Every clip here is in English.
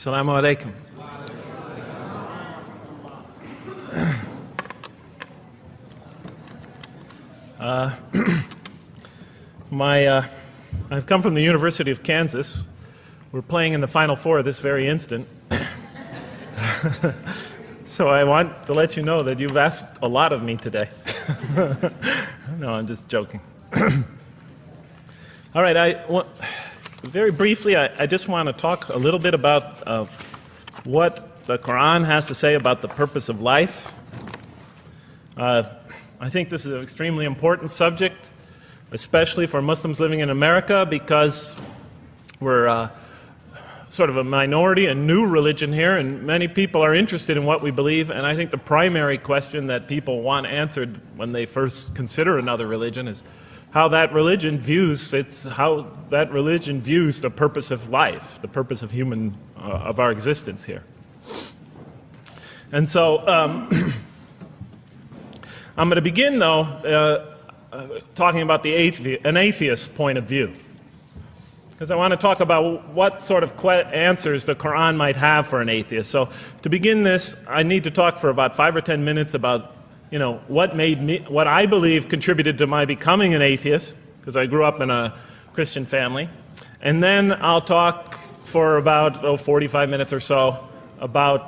Assalamu alaikum. I've come from the University of Kansas. We're playing in the Final Four this very instant. So I want to let you know that you've asked a lot of me today. No, I'm just joking. All right, very briefly, I just want to talk a little bit about what the Qur'an has to say about the purpose of life. I think this is an extremely important subject, especially for Muslims living in America, because we're sort of a minority, a new religion here, and many people are interested in what we believe. And I think the primary question that people want answered when they first consider another religion is how that religion views the purpose of life, the purpose of our existence here. And so I'm going to begin, though, talking about an atheist point of view, because I want to talk about what sort of answers the Qur'an might have for an atheist. So to begin this, I need to talk for about 5 or 10 minutes about what I believe contributed to my becoming an atheist, because I grew up in a Christian family. And then I'll talk for about 45 minutes or so about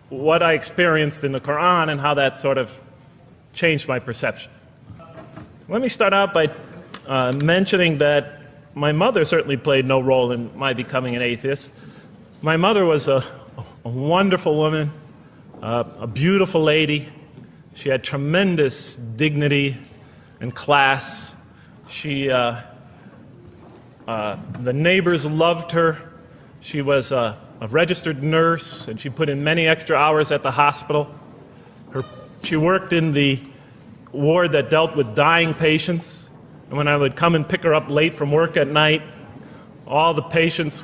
what I experienced in the Qur'an and how that sort of changed my perception. Let me start out by mentioning that my mother certainly played no role in my becoming an atheist. My mother was a wonderful woman, a beautiful lady. She had tremendous dignity and class. The neighbors loved her. She was a registered nurse, and she put in many extra hours at the hospital. She worked in the ward that dealt with dying patients. And when I would come and pick her up late from work at night, not all the patients,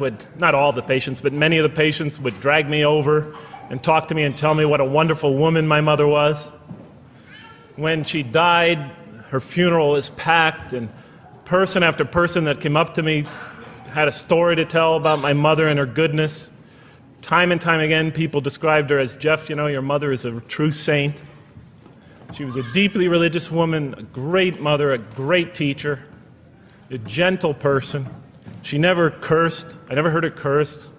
but many of the patients would drag me over and talk to me and tell me what a wonderful woman my mother was. When she died, her funeral was packed, and person after person that came up to me had a story to tell about my mother and her goodness. Time and time again, people described her as, "Jeff, your mother is a true saint." She was a deeply religious woman, a great mother, a great teacher, a gentle person. She never cursed. I never heard her curse,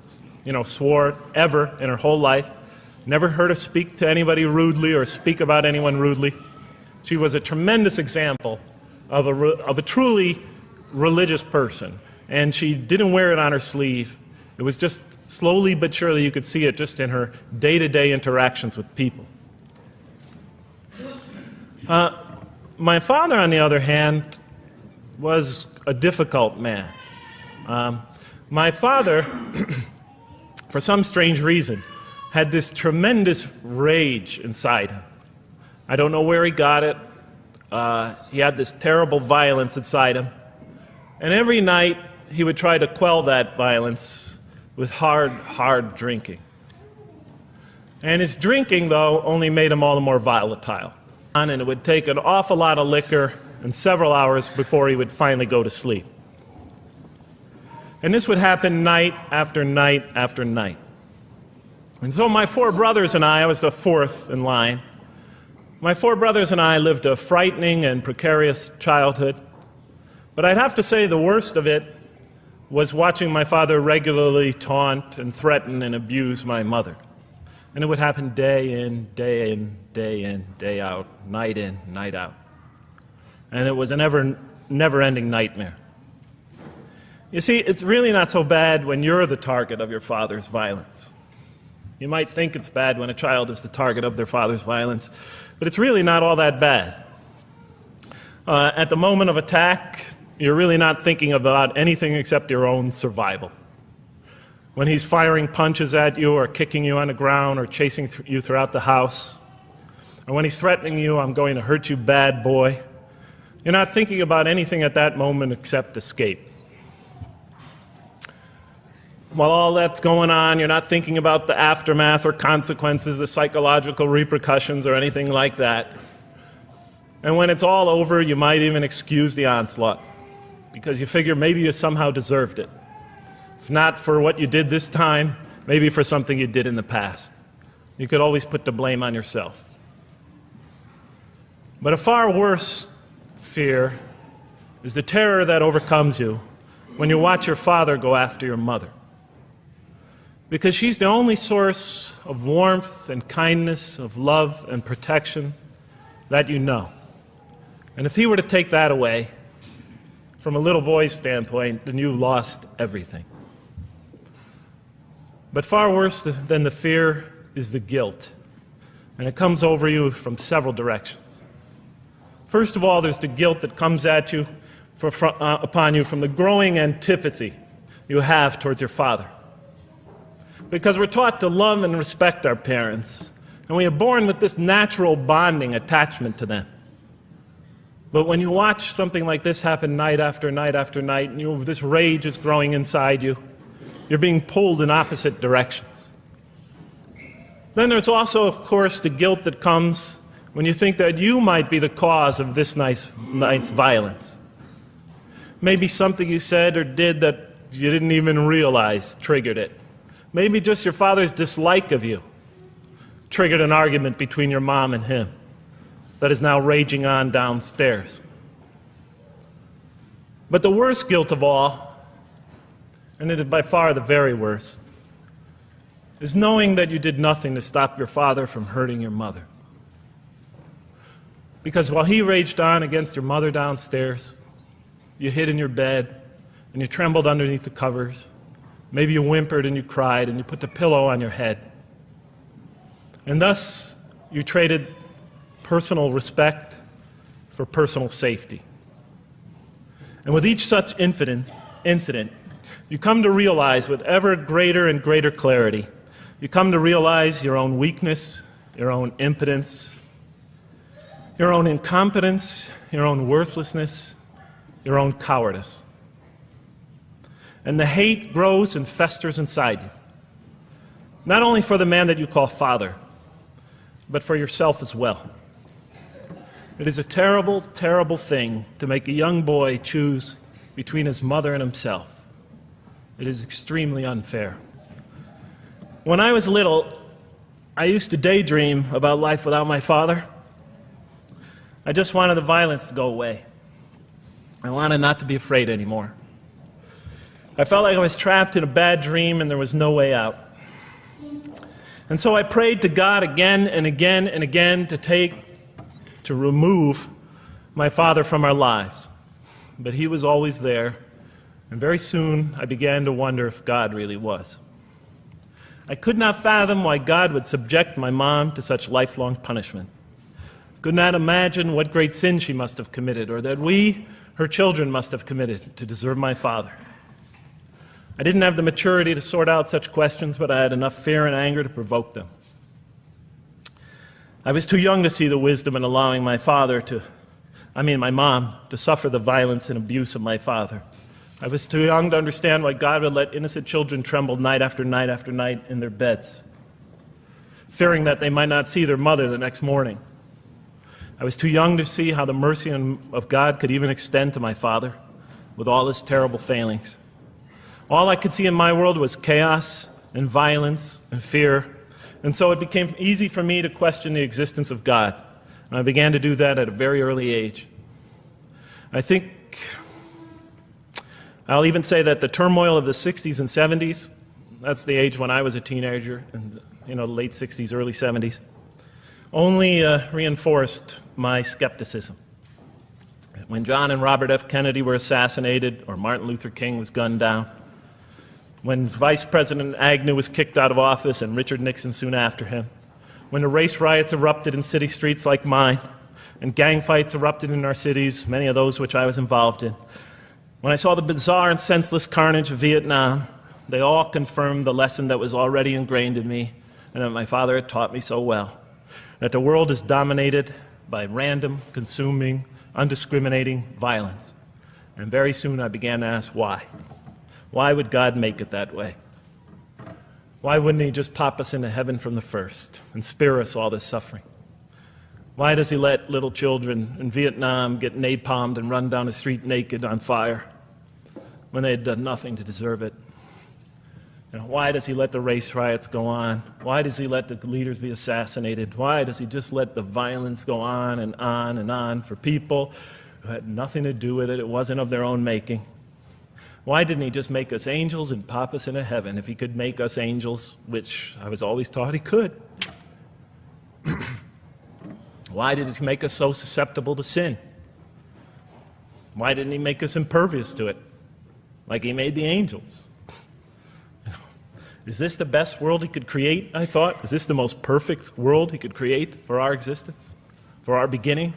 swore ever in her whole life. Never heard her speak to anybody rudely or speak about anyone rudely. She was a tremendous example of a truly religious person, and she didn't wear it on her sleeve. It was just slowly but surely you could see it just in her day-to-day interactions with people. My father, on the other hand, was a difficult man. My father, for some strange reason, had this tremendous rage inside him. I don't know where he got it. He had this terrible violence inside him. And every night he would try to quell that violence with hard drinking. And his drinking, though, only made him all the more volatile. And it would take an awful lot of liquor and several hours before he would finally go to sleep. And this would happen night after night after night. And so my 4 brothers and I was the 4th in line. My 4 brothers and I lived a frightening and precarious childhood. But I'd have to say the worst of it was watching my father regularly taunt and threaten and abuse my mother. And it would happen day in, day in, day in, day out, night in, night out. And it was a never-ending nightmare. You see, it's really not so bad when you're the target of your father's violence. You might think it's bad when a child is the target of their father's violence, but it's really not all that bad. At the moment of attack, you're really not thinking about anything except your own survival. When he's firing punches at you or kicking you on the ground or chasing you throughout the house, or when he's threatening you, "I'm going to hurt you, bad boy," you're not thinking about anything at that moment except escape. While all that's going on, you're not thinking about the aftermath or consequences, the psychological repercussions or anything like that. And when it's all over, you might even excuse the onslaught because you figure maybe you somehow deserved it. If not for what you did this time, maybe for something you did in the past. You could always put the blame on yourself. But a far worse fear is the terror that overcomes you when you watch your father go after your mother. Because she's the only source of warmth and kindness, of love and protection that you know. And if he were to take that away, from a little boy's standpoint, then you've lost everything. But far worse than the fear is the guilt. And it comes over you from several directions. First of all, there's the guilt that comes at you upon you from the growing antipathy you have towards your father. Because we're taught to love and respect our parents, and we are born with this natural bonding attachment to them. But when you watch something like this happen night after night after night, and this rage is growing inside you, you're being pulled in opposite directions. Then there's also, of course, the guilt that comes when you think that you might be the cause of this night's violence. Maybe something you said or did that you didn't even realize triggered it. Maybe just your father's dislike of you triggered an argument between your mom and him that is now raging on downstairs. But the worst guilt of all, and it is by far the very worst, is knowing that you did nothing to stop your father from hurting your mother. Because while he raged on against your mother downstairs, you hid in your bed and you trembled underneath the covers. Maybe you whimpered and you cried and you put the pillow on your head. And thus, you traded personal respect for personal safety. And with each such incident, you come to realize with ever greater and greater clarity, you come to realize your own weakness, your own impotence, your own incompetence, your own worthlessness, your own cowardice. And the hate grows and festers inside you, not only for the man that you call father, but for yourself as well. It is a terrible, terrible thing to make a young boy choose between his mother and himself. It is extremely unfair. When I was little, I used to daydream about life without my father. I just wanted the violence to go away. I wanted not to be afraid anymore. I felt like I was trapped in a bad dream and there was no way out. And so I prayed to God again and again and again to remove my father from our lives. But he was always there, and very soon I began to wonder if God really was. I could not fathom why God would subject my mom to such lifelong punishment. Could not imagine what great sin she must have committed, or that we, her children, must have committed to deserve my father. I didn't have the maturity to sort out such questions, but I had enough fear and anger to provoke them. I was too young to see the wisdom in allowing my mom, to suffer the violence and abuse of my father. I was too young to understand why God would let innocent children tremble night after night after night in their beds, fearing that they might not see their mother the next morning. I was too young to see how the mercy of God could even extend to my father with all his terrible failings. All I could see in my world was chaos and violence and fear, and so it became easy for me to question the existence of God. And I began to do that at a very early age. I think I'll even say that the turmoil of the 60s and 70s, that's the age when I was a teenager, in the late 60s, early 70s, only reinforced my skepticism. When John and Robert F. Kennedy were assassinated, or Martin Luther King was gunned down, when Vice President Agnew was kicked out of office and Richard Nixon soon after him, when the race riots erupted in city streets like mine, and gang fights erupted in our cities, many of those which I was involved in, when I saw the bizarre and senseless carnage of Vietnam, they all confirmed the lesson that was already ingrained in me and that my father had taught me so well, that the world is dominated by random, consuming, undiscriminating violence. And very soon I began to ask why. Why would God make it that way? Why wouldn't he just pop us into heaven from the first and spare us all this suffering? Why does he let little children in Vietnam get napalmed and run down the street naked on fire when they had done nothing to deserve it? Why does he let the race riots go on? Why does he let the leaders be assassinated? Why does he just let the violence go on and on and on for people who had nothing to do with it? It wasn't of their own making. Why didn't he just make us angels and pop us into heaven if he could make us angels, which I was always taught he could? Why did he make us so susceptible to sin? Why didn't he make us impervious to it, like he made the angels? Is this the best world he could create, I thought? Is this the most perfect world he could create for our existence, for our beginning?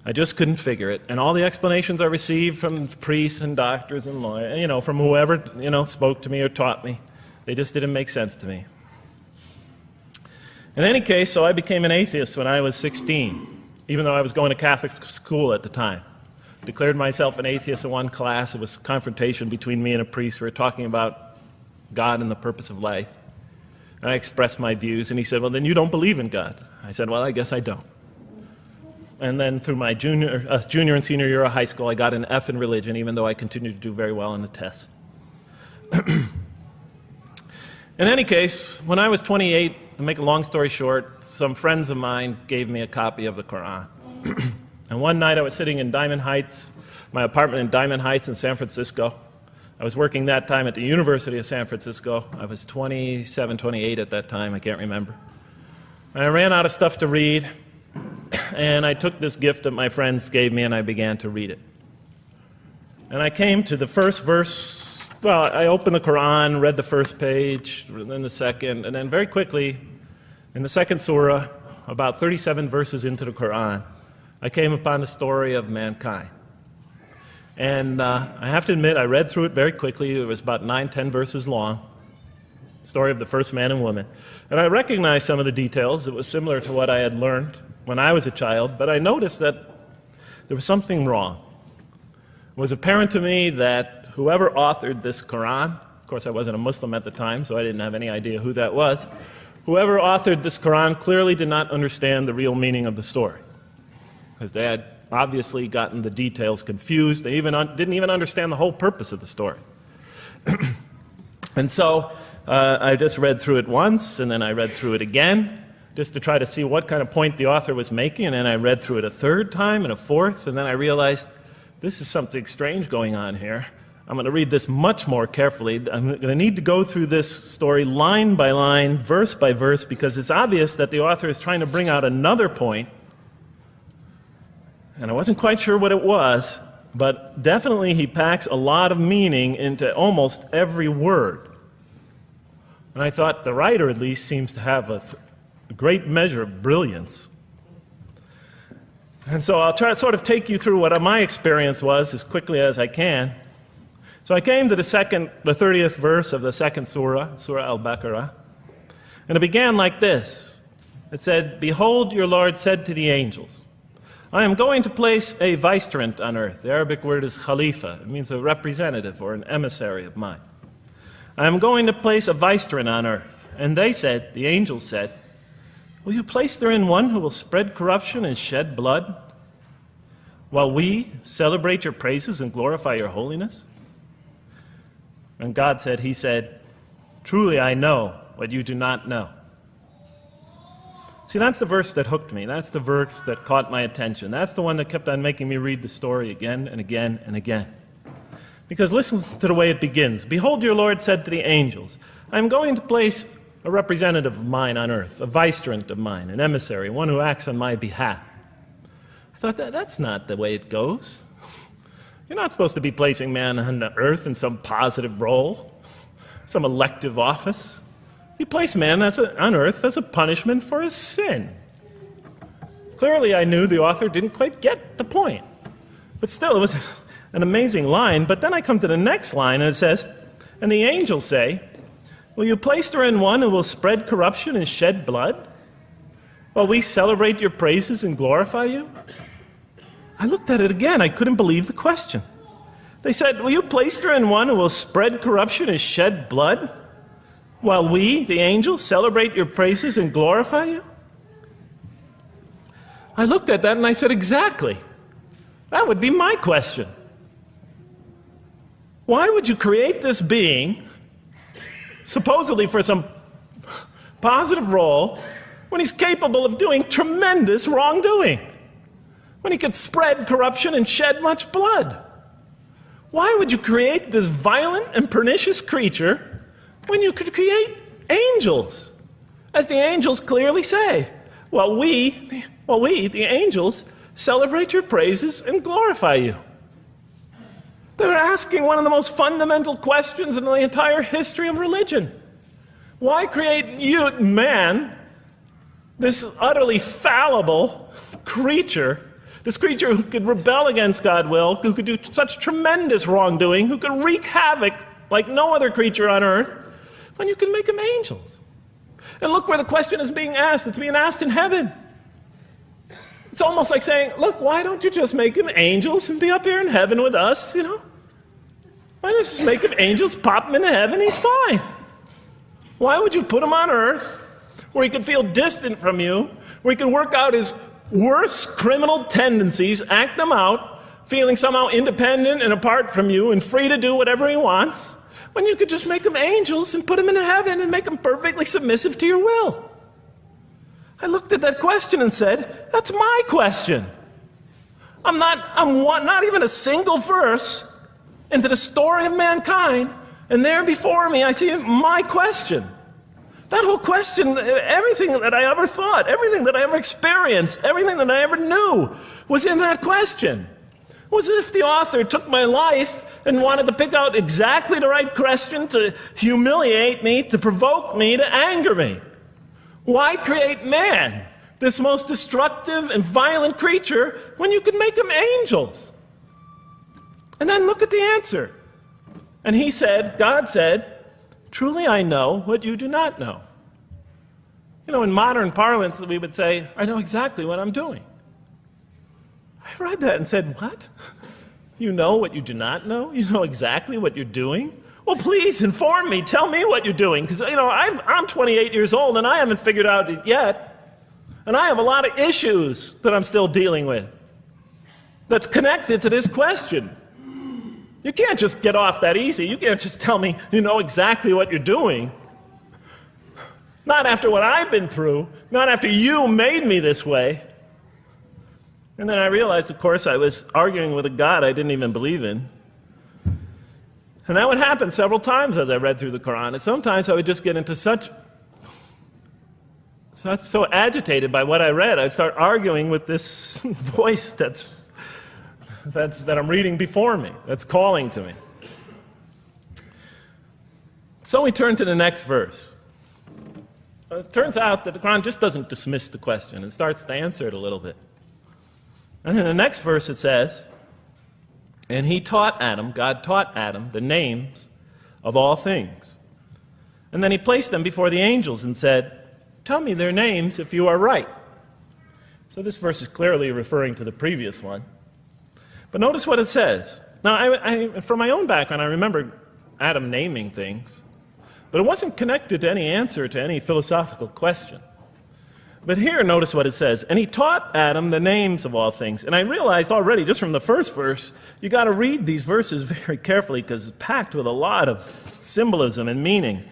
I just couldn't figure it. And all the explanations I received from priests and doctors and lawyers, from whoever, spoke to me or taught me, they just didn't make sense to me. In any case, so I became an atheist when I was 16, even though I was going to Catholic school at the time. Declared myself an atheist in one class. It was a confrontation between me and a priest. We were talking about God and the purpose of life. And I expressed my views, and he said, well, then you don't believe in God. I said, well, I guess I don't. And then through my junior and senior year of high school, I got an F in religion, even though I continued to do very well on the tests. In any case, when I was 28, to make a long story short, some friends of mine gave me a copy of the Qur'an. And one night I was sitting in Diamond Heights, my apartment in Diamond Heights in San Francisco. I was working that time at the University of San Francisco. I was 27, 28 at that time, I can't remember. And I ran out of stuff to read, and I took this gift that my friends gave me and I began to read it. And I came to the first verse. Well, I opened the Qur'an, read the first page, then the second, and then very quickly, in the second surah, about 37 verses into the Qur'an, I came upon the story of mankind. And I have to admit, I read through it very quickly. It was about 9, 10 verses long, story of the first man and woman. And I recognized some of the details. It was similar to what I had learned when I was a child, but I noticed that there was something wrong. It was apparent to me that whoever authored this Qur'an, of course I wasn't a Muslim at the time, so I didn't have any idea who that was, whoever authored this Qur'an clearly did not understand the real meaning of the story, because they had obviously gotten the details confused. They didn't even understand the whole purpose of the story. And so I just read through it once, and then I read through it again, just to try to see what kind of point the author was making, and then I read through it a third time and a fourth, and then I realized this is something strange going on here. I'm going to read this much more carefully. I'm going to need to go through this story line by line, verse by verse, because it's obvious that the author is trying to bring out another point. And I wasn't quite sure what it was, but definitely he packs a lot of meaning into almost every word. And I thought the writer at least seems to have a great measure of brilliance. And so I'll try to sort of take you through what my experience was as quickly as I can. So I came to the 30th verse of the second surah, Surah Al-Baqarah, and it began like this. It said, "Behold, your Lord said to the angels, I am going to place a vicegerent on earth." The Arabic word is khalifa. It means a representative or an emissary of mine. "I am going to place a vicegerent on earth." And they said, the angels said, "Will you place therein one who will spread corruption and shed blood, while we celebrate your praises and glorify your holiness?" And God said, he said, "Truly I know what you do not know." See, that's the verse that hooked me. That's the verse that caught my attention. That's the one that kept on making me read the story again and again and again. Because listen to the way it begins. "Behold, your Lord said to the angels, I am going to place a representative of mine on earth, a vicegerent of mine, an emissary, one who acts on my behalf." I thought, that's not the way it goes. You're not supposed to be placing man on the earth in some positive role, some elective office. You place man on earth as a punishment for his sin. Clearly, I knew the author didn't quite get the point. But still, it was an amazing line. But then I come to the next line, and it says, "And the angels say, will you place therein one who will spread corruption and shed blood, while we celebrate your praises and glorify you?" I looked at it again. I couldn't believe the question. They said, "Will you place therein one who will spread corruption and shed blood, while we, the angels, celebrate your praises and glorify you?" I looked at that and I said, exactly. That would be my question. Why would you create this being supposedly for some positive role, when he's capable of doing tremendous wrongdoing, when he could spread corruption and shed much blood? Why would you create this violent and pernicious creature when you could create angels? As the angels clearly say, we, the angels, celebrate your praises and glorify you. They're asking one of the most fundamental questions in the entire history of religion. Why create you, man, this utterly fallible creature, this creature who could rebel against God's will, who could do such tremendous wrongdoing, who could wreak havoc like no other creature on earth, when you can make them angels? And look where the question is being asked. It's being asked in heaven. It's almost like saying, look, why don't you just make them angels and be up here in heaven with us, you know? Why don't you just make them angels, pop them into heaven, he's fine. Why would you put him on earth where he could feel distant from you, where he could work out his worst criminal tendencies, act them out, feeling somehow independent and apart from you and free to do whatever he wants, when you could just make them angels and put them into heaven and make them perfectly submissive to your will? I looked at that question and said, that's my question. I'm not even a single verse into the story of mankind, and there before me I see my question. That whole question, everything that I ever thought, everything that I ever experienced, everything that I ever knew was in that question. It was as if the author took my life and wanted to pick out exactly the right question to humiliate me, to provoke me, to anger me. Why create man, this most destructive and violent creature, when you could make them angels? And then look at the answer. And he said, God said, truly I know what you do not know. You know, in modern parlance, we would say, I know exactly what I'm doing. I read that and said, what? You know what you do not know? You know exactly what you're doing? Well, please inform me. Tell me what you're doing. Because, you know, I'm 28 years old and I haven't figured out it yet. And I have a lot of issues that I'm still dealing with that's connected to this question. You can't just get off that easy. You can't just tell me you know exactly what you're doing. Not after what I've been through. Not after you made me this way. And then I realized, of course, I was arguing with a God I didn't even believe in. And that would happen several times as I read through the Qur'an. And sometimes I would just get into so agitated by what I read, I'd start arguing with this voice that I'm reading before me, that's calling to me. So we turn to the next verse. Well, it turns out that the Qur'an just doesn't dismiss the question. It starts to answer it a little bit. And in the next verse it says, and he taught Adam, God taught Adam, the names of all things. And then he placed them before the angels and said, tell me their names if you are right. So this verse is clearly referring to the previous one. But notice what it says. Now, from my own background, I remember Adam naming things, but it wasn't connected to any answer to any philosophical question. But here, notice what it says. And he taught Adam the names of all things. And I realized already, just from the first verse, you got to read these verses very carefully because it's packed with a lot of symbolism and meaning.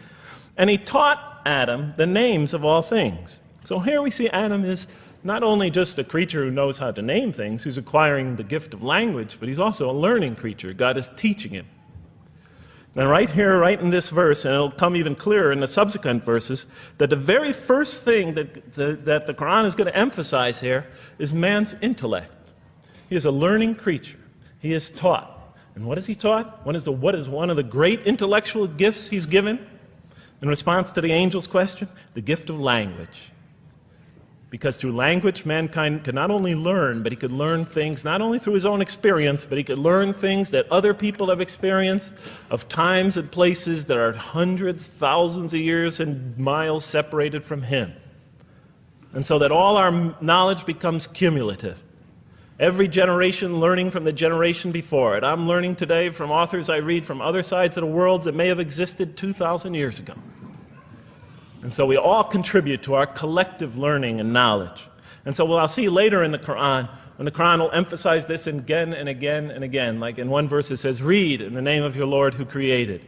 And he taught Adam the names of all things. So here we see Adam is not only just a creature who knows how to name things, who's acquiring the gift of language, but he's also a learning creature. God is teaching him. And right here, right in this verse, and it'll come even clearer in the subsequent verses, that the very first thing that the Qur'an is going to emphasize here is man's intellect. He is a learning creature. He is taught. And what is he taught? What is one of the great intellectual gifts he's given in response to the angel's question? The gift of language. Because through language, mankind can not only learn, but he could learn things not only through his own experience, but he could learn things that other people have experienced of times and places that are hundreds, thousands of years and miles separated from him. And so that all our knowledge becomes cumulative. Every generation learning from the generation before it. I'm learning today from authors I read from other sides of the world that may have existed 2,000 years ago. And so we all contribute to our collective learning and knowledge. And so I'll see later in the Qur'an And the Qur'an will emphasize this again and again and again. Like in one verse it says, read in the name of your Lord who created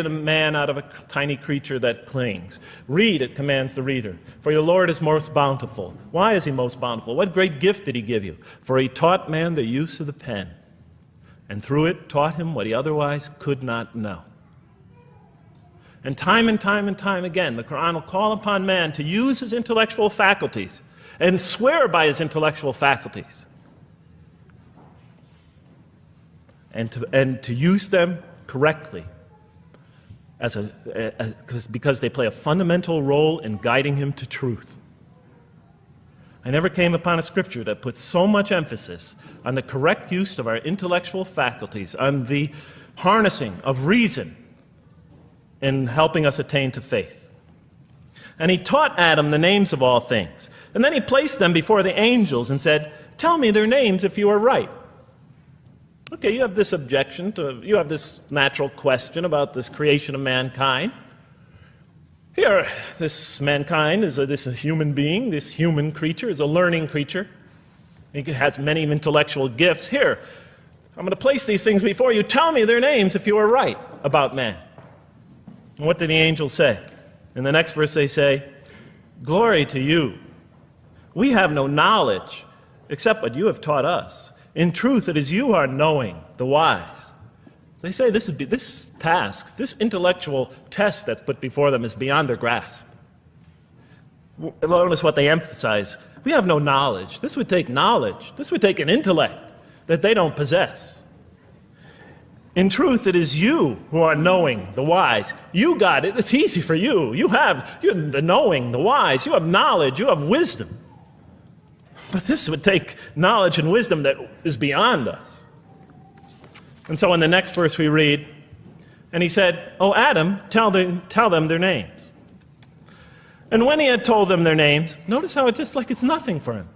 a man out of a tiny creature that clings. Read, it commands the reader. For your Lord is most bountiful. Why is he most bountiful? What great gift did he give you? For he taught man the use of the pen, and through it taught him what he otherwise could not know. And time again, the Qur'an will call upon man to use his intellectual faculties and swear by his intellectual faculties, and to use them correctly because they play a fundamental role in guiding him to truth. I never came upon a scripture that puts so much emphasis on the correct use of our intellectual faculties, on the harnessing of reason in helping us attain to faith. And he taught Adam the names of all things. And then he placed them before the angels and said, tell me their names if you are right. Okay, you have this objection you have this natural question about this creation of mankind. Here, this mankind is this human being, this human creature is a learning creature. He has many intellectual gifts. Here, I'm going to place these things before you. Tell me their names if you are right about man. And what did the angels say? In the next verse they say, glory to you. We have no knowledge except what you have taught us. In truth, it is you who are knowing, the wise. They say this task, this intellectual test that's put before them is beyond their grasp. Notice what they emphasize. We have no knowledge. This would take knowledge. This would take an intellect that they don't possess. In truth, it is you who are knowing, the wise. You got it. It's easy for you. You're the knowing, the wise. You have knowledge. You have wisdom. But this would take knowledge and wisdom that is beyond us. And so in the next verse we read, and he said, "O Adam, tell them their names." And when he had told them their names, notice how it's just like it's nothing for him.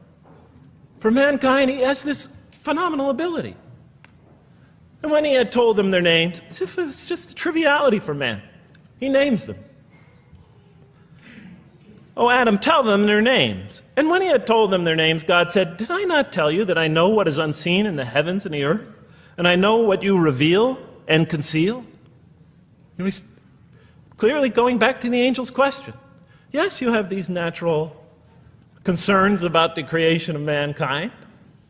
For mankind, he has this phenomenal ability. And when he had told them their names, as if it's just a triviality for man, he names them. "O Adam, tell them their names." And when he had told them their names, God said, "Did I not tell you that I know what is unseen in the heavens and the earth? And I know what you reveal and conceal?" He's clearly going back to the angel's question. Yes, you have these natural concerns about the creation of mankind.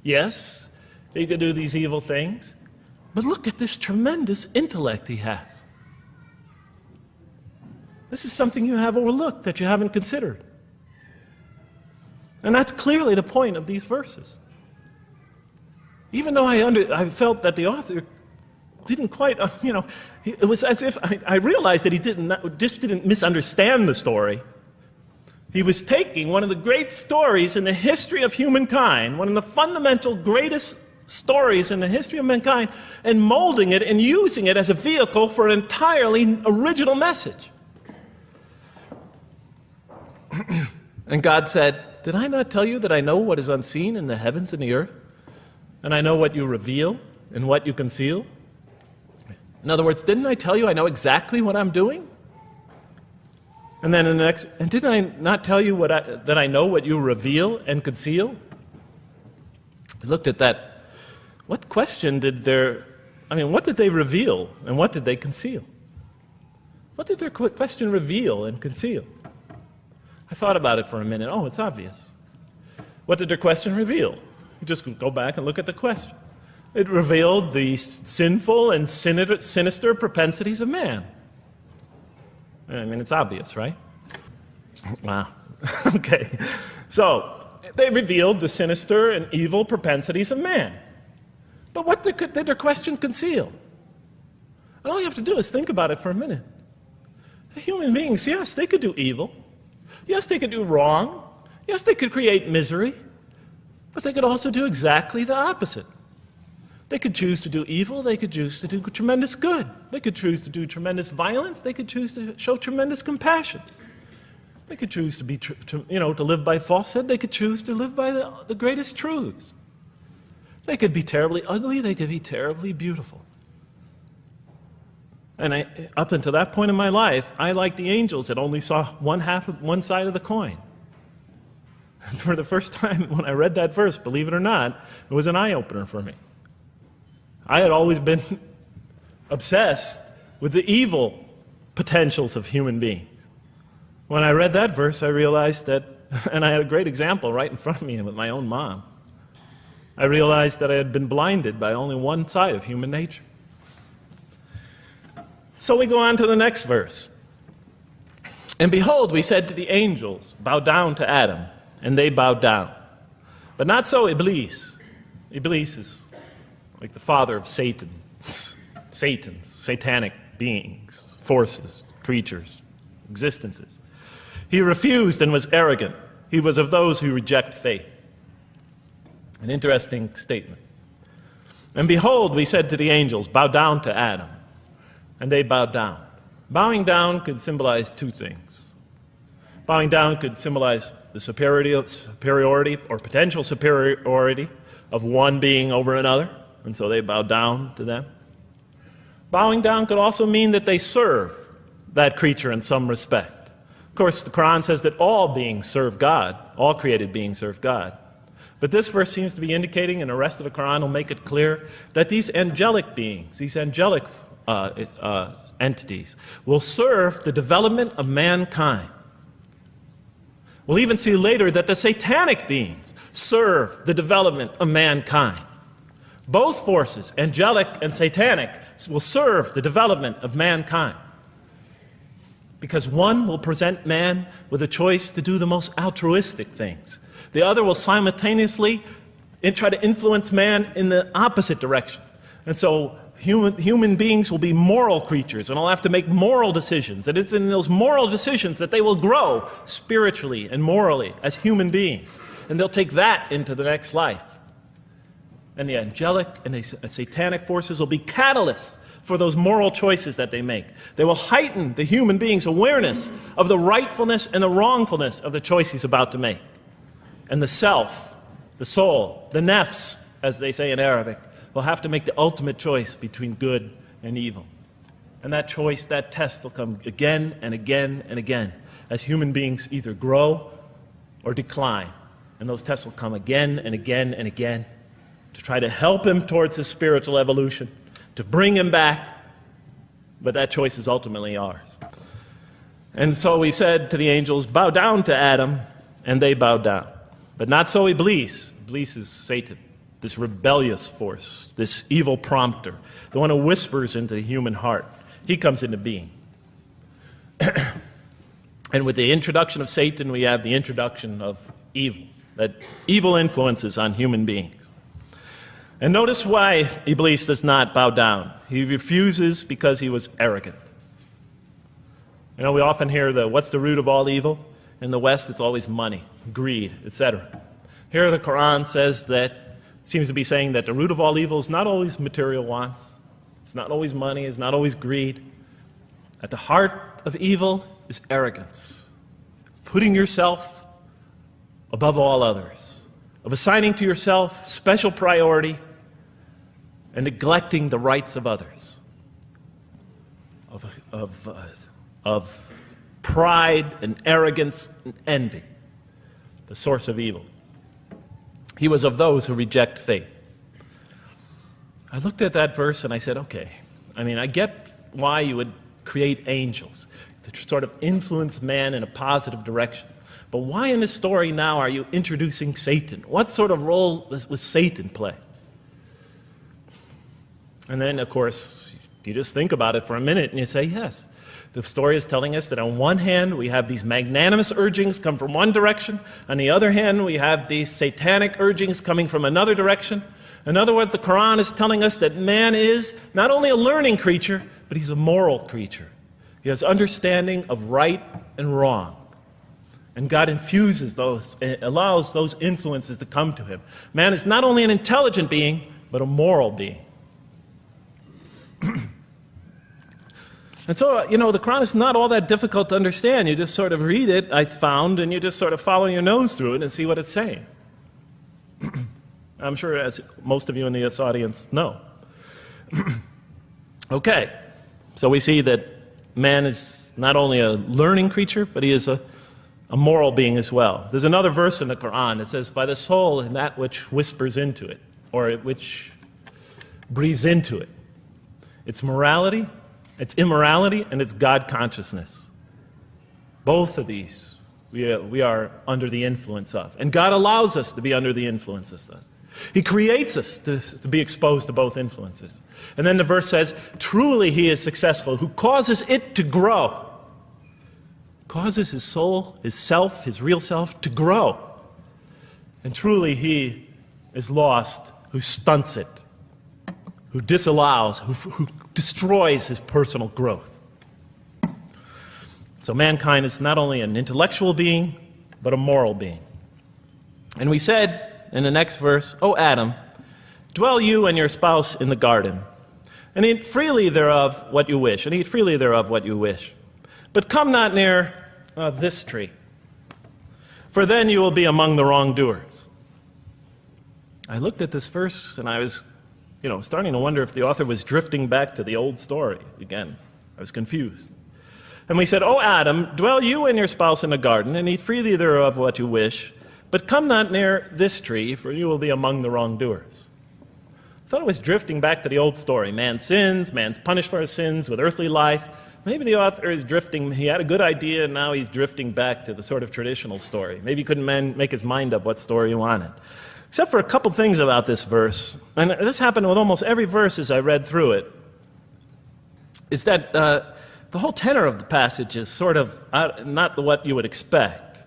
Yes, he could do these evil things. But look at this tremendous intellect he has. This is something you have overlooked, that you haven't considered. And that's clearly the point of these verses. Even though I felt that the author didn't quite, it was as if I realized that he just didn't misunderstand the story. He was taking one of the great stories in the history of humankind, one of the fundamental greatest stories in the history of mankind, and molding it and using it as a vehicle for an entirely original message. And God said, "Did I not tell you that I know what is unseen in the heavens and the earth? And I know what you reveal and what you conceal?" In other words, didn't I tell you I know exactly what I'm doing? And then in the next, and didn't I not tell you that I know what you reveal and conceal? I looked at that. What question what did they reveal and what did they conceal? What did their question reveal and conceal? I thought about it for a minute. Oh, it's obvious. What did their question reveal? You just go back and look at the question. It revealed the sinful and sinister propensities of man. I mean, it's obvious, right? Wow. Okay. So, they revealed the sinister and evil propensities of man. But what did their question conceal? And all you have to do is think about it for a minute. Human beings, yes, they could do evil. Yes, they could do wrong. Yes, they could create misery. But they could also do exactly the opposite. They could choose to do evil. They could choose to do tremendous good. They could choose to do tremendous violence. They could choose to show tremendous compassion. They could choose to live by falsehood. They could choose to live by the greatest truths. They could be terribly ugly. They could be terribly beautiful. And up until that point in my life, I, like the angels, that only saw one side of the coin. And for the first time when I read that verse, believe it or not, it was an eye-opener for me. I had always been obsessed with the evil potentials of human beings. When I read that verse, I realized that, and I had a great example right in front of me with my own mom, I realized that I had been blinded by only one side of human nature. So we go on to the next verse. And behold, we said to the angels, bow down to Adam, and they bowed down. But not so Iblis. Iblis is like the father of Satan. Satans, satanic beings, forces, creatures, existences. He refused and was arrogant. He was of those who reject faith. An interesting statement. And behold, we said to the angels, bow down to Adam. And they bowed down. Bowing down could symbolize two things. Bowing down could symbolize the superiority or potential superiority of one being over another, and so they bowed down to them. Bowing down could also mean that they serve that creature in some respect. Of course, the Qur'an says that all beings serve God, all created beings serve God. But this verse seems to be indicating, and the rest of the Qur'an will make it clear, that these angelic beings, these angelic entities, will serve the development of mankind. We'll even see later that the satanic beings serve the development of mankind. Both forces, angelic and satanic, will serve the development of mankind. Because one will present man with a choice to do the most altruistic things. The other will simultaneously try to influence man in the opposite direction. And so human beings will be moral creatures, and will have to make moral decisions. And it's in those moral decisions that they will grow spiritually and morally as human beings. And they'll take that into the next life. And the angelic and the satanic forces will be catalysts for those moral choices that they make. They will heighten the human being's awareness of the rightfulness and the wrongfulness of the choice he's about to make. And the self, the soul, the nafs, as they say in Arabic, will have to make the ultimate choice between good and evil. And that choice, that test will come again and again and again as human beings either grow or decline. And those tests will come again and again and again to try to help him towards his spiritual evolution, to bring him back, but that choice is ultimately ours. And so we said to the angels, bow down to Adam, and they bowed down. But not so Iblis. Iblis is Satan, this rebellious force, this evil prompter, the one who whispers into the human heart. He comes into being. And with the introduction of Satan, we have the introduction of evil, that evil influences on human beings. And notice why Iblis does not bow down. He refuses because he was arrogant. You know, we often hear what's the root of all evil? In the West, it's always money, greed, etc. Here the Quran says that, seems to be saying that the root of all evil is not always material wants. It's not always money, it's not always greed. At the heart of evil is arrogance. Putting yourself above all others. Of assigning to yourself special priority and neglecting the rights of others. Of pride and arrogance and envy, the source of evil. He was of those who reject faith. I looked at that verse and I said, okay, I get why you would create angels to sort of influence man in a positive direction. But why in this story now are you introducing Satan? What sort of role was Satan play? And then, of course, you just think about it for a minute and you say, yes. The story is telling us that on one hand, we have these magnanimous urgings come from one direction. On the other hand, we have these satanic urgings coming from another direction. In other words, the Quran is telling us that man is not only a learning creature, but he's a moral creature. He has understanding of right and wrong. And God infuses those, allows those influences to come to him. Man is not only an intelligent being, but a moral being. And so, the Quran is not all that difficult to understand. You just sort of read it, I found, and you just sort of follow your nose through it and see what it's saying. I'm sure as most of you in this audience know. Okay, so we see that man is not only a learning creature, but he is a a moral being as well. There's another verse in the Qur'an that says, by the soul and that which whispers into it, or which breathes into it. It's morality, it's immorality, and it's God consciousness. Both of these we are under the influence of. And God allows us to be under the influences of. He creates us to be exposed to both influences. And then the verse says, truly he is successful, who causes it to grow. Causes his soul, his self, his real self to grow. And truly he is lost who stunts it, who disallows, who destroys his personal growth. So mankind is not only an intellectual being, but a moral being. And we said in the next verse, O Adam, dwell you and your spouse in the garden, and eat freely thereof what you wish, and eat freely thereof what you wish. But come not near this tree, for then you will be among the wrongdoers. I looked at this verse and I was, starting to wonder if the author was drifting back to the old story again. I was confused. And we said, O Adam, dwell you and your spouse in the garden, and eat freely thereof what you wish, but come not near this tree, for you will be among the wrongdoers. I thought it was drifting back to the old story. Man sins, man's punished for his sins with earthly life. Maybe the author is drifting, he had a good idea, and now he's drifting back to the sort of traditional story. Maybe he couldn't make his mind up what story he wanted. Except for a couple things about this verse, and this happened with almost every verse as I read through it, is that the whole tenor of the passage is sort of not what you would expect.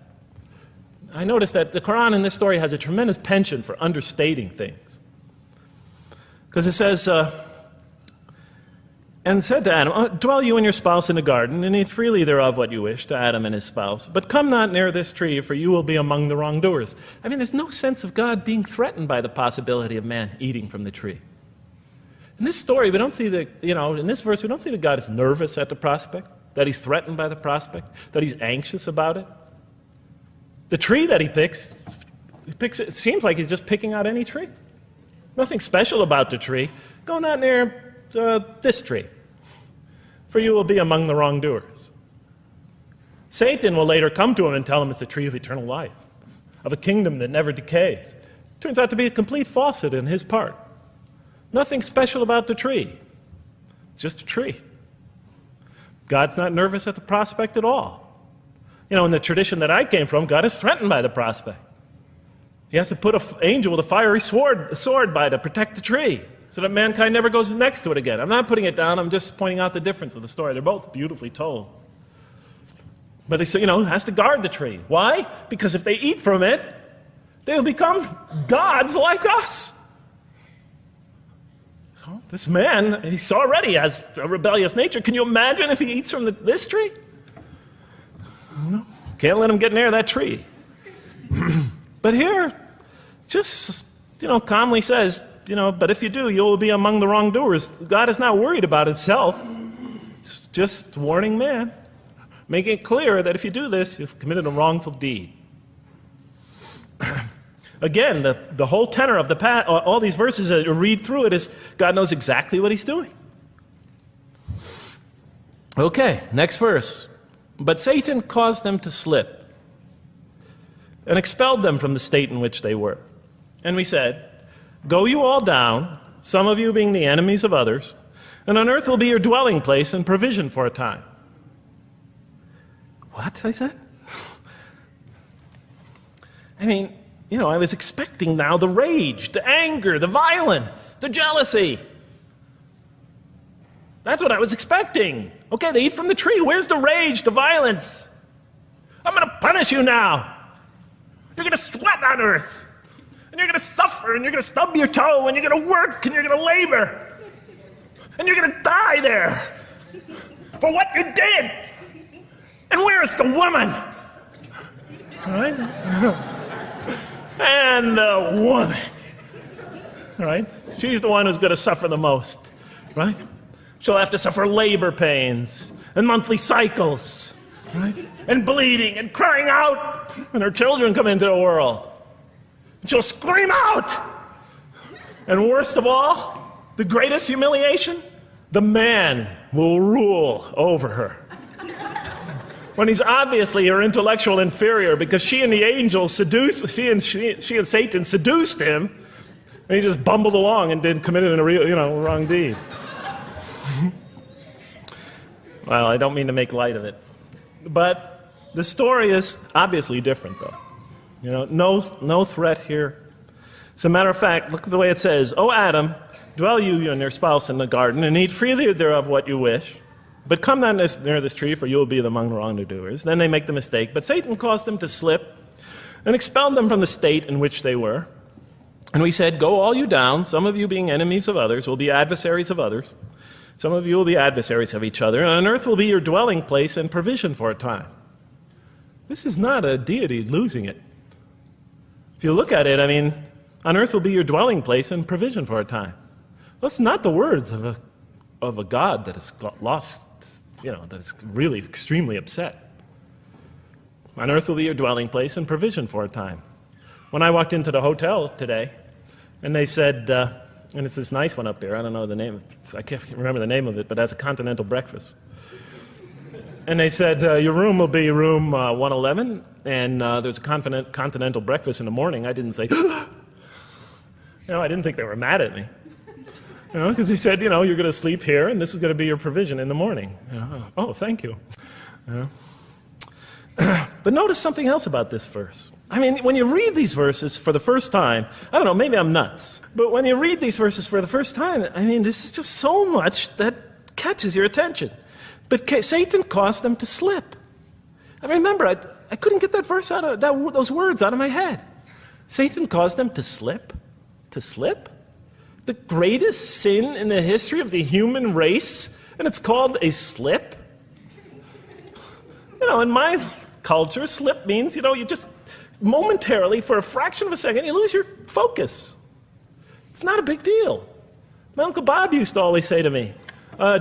I noticed that the Qur'an in this story has a tremendous penchant for understating things. Because it says, and said to Adam, dwell you and your spouse in the garden, and eat freely thereof what you wish, to Adam and his spouse. But come not near this tree, for you will be among the wrongdoers. I mean, there's no sense of God being threatened by the possibility of man eating from the tree. In this story, we don't see in this verse, we don't see that God is nervous at the prospect, that he's threatened by the prospect, that he's anxious about it. The tree that he picks, it seems like he's just picking out any tree. Nothing special about the tree. Go not near this tree, for you will be among the wrongdoers. Satan will later come to him and tell him it's the tree of eternal life, of a kingdom that never decays. Turns out to be a complete falsehood in his part. Nothing special about the tree. It's just a tree. God's not nervous at the prospect at all. In the tradition that I came from, God is threatened by the prospect. He has to put an angel with a fiery sword by to protect the tree, so that mankind never goes next to it again. I'm not putting it down, I'm just pointing out the difference of the story. They're both beautifully told. But he has to guard the tree. Why? Because if they eat from it, they'll become gods like us. This man, he already has a rebellious nature. Can you imagine if he eats from this tree? Can't let him get near that tree. But here, just, calmly says, but if you do, you'll be among the wrongdoers. God is not worried about himself. It's just warning man, making it clear that if you do this, you've committed a wrongful deed. Again, the whole tenor of all these verses that you read through it is God knows exactly what he's doing. Okay, next verse. But Satan caused them to slip and expelled them from the state in which they were. And we said, go you all down, some of you being the enemies of others, and on earth will be your dwelling place and provision for a time. What? I said? I was expecting now the rage, the anger, the violence, the jealousy. That's what I was expecting. Okay, they eat from the tree. Where's the rage, the violence? I'm going to punish you now. You're going to sweat on earth. And you're going to suffer, and you're going to stub your toe, and you're going to work, and you're going to labor. And you're going to die there for what you did. And where's the woman? All right? And the woman, right? She's the one who's going to suffer the most, right? She'll have to suffer labor pains and monthly cycles, right? And bleeding and crying out when her children come into the world. And she'll scream out. And worst of all, the greatest humiliation, the man will rule over her. when he's obviously her intellectual inferior, because she and the angels she and Satan seduced him, and he just bumbled along and committed a real, wrong deed. Well, I don't mean to make light of it, but the story is obviously different, though. No threat here. As a matter of fact, look at the way it says, "O Adam, dwell you and your spouse in the garden, and eat freely thereof what you wish. But come not near this tree, for you will be among the wrongdoers." Then they make the mistake. But Satan caused them to slip and expelled them from the state in which they were. And we said, "Go all you down, some of you being enemies of others, will be adversaries of others. Some of you will be adversaries of each other, and on earth will be your dwelling place and provision for a time." This is not a deity losing it. If you look at it, on earth will be your dwelling place and provision for a time. That's not the words of a God that is lost, that is really extremely upset. On earth will be your dwelling place and provision for a time. When I walked into the hotel today, and they said, and it's this nice one up here, I don't know the name, I can't remember the name of it, but it has a continental breakfast. And they said, your room will be room 111, and there's a continental breakfast in the morning. I didn't say, I didn't think they were mad at me. Because they said, you're going to sleep here, and this is going to be your provision in the morning. Oh, thank you. But notice something else about this verse. When you read these verses for the first time, I don't know, maybe I'm nuts, but when you read these verses for the first time, this is just so much that catches your attention. But Satan caused them to slip. Remember, I couldn't get that verse out of those words out of my head. Satan caused them to slip. To slip? The greatest sin in the history of the human race, and it's called a slip? In my culture, slip means, you just momentarily, for a fraction of a second, you lose your focus. It's not a big deal. My Uncle Bob used to always say to me,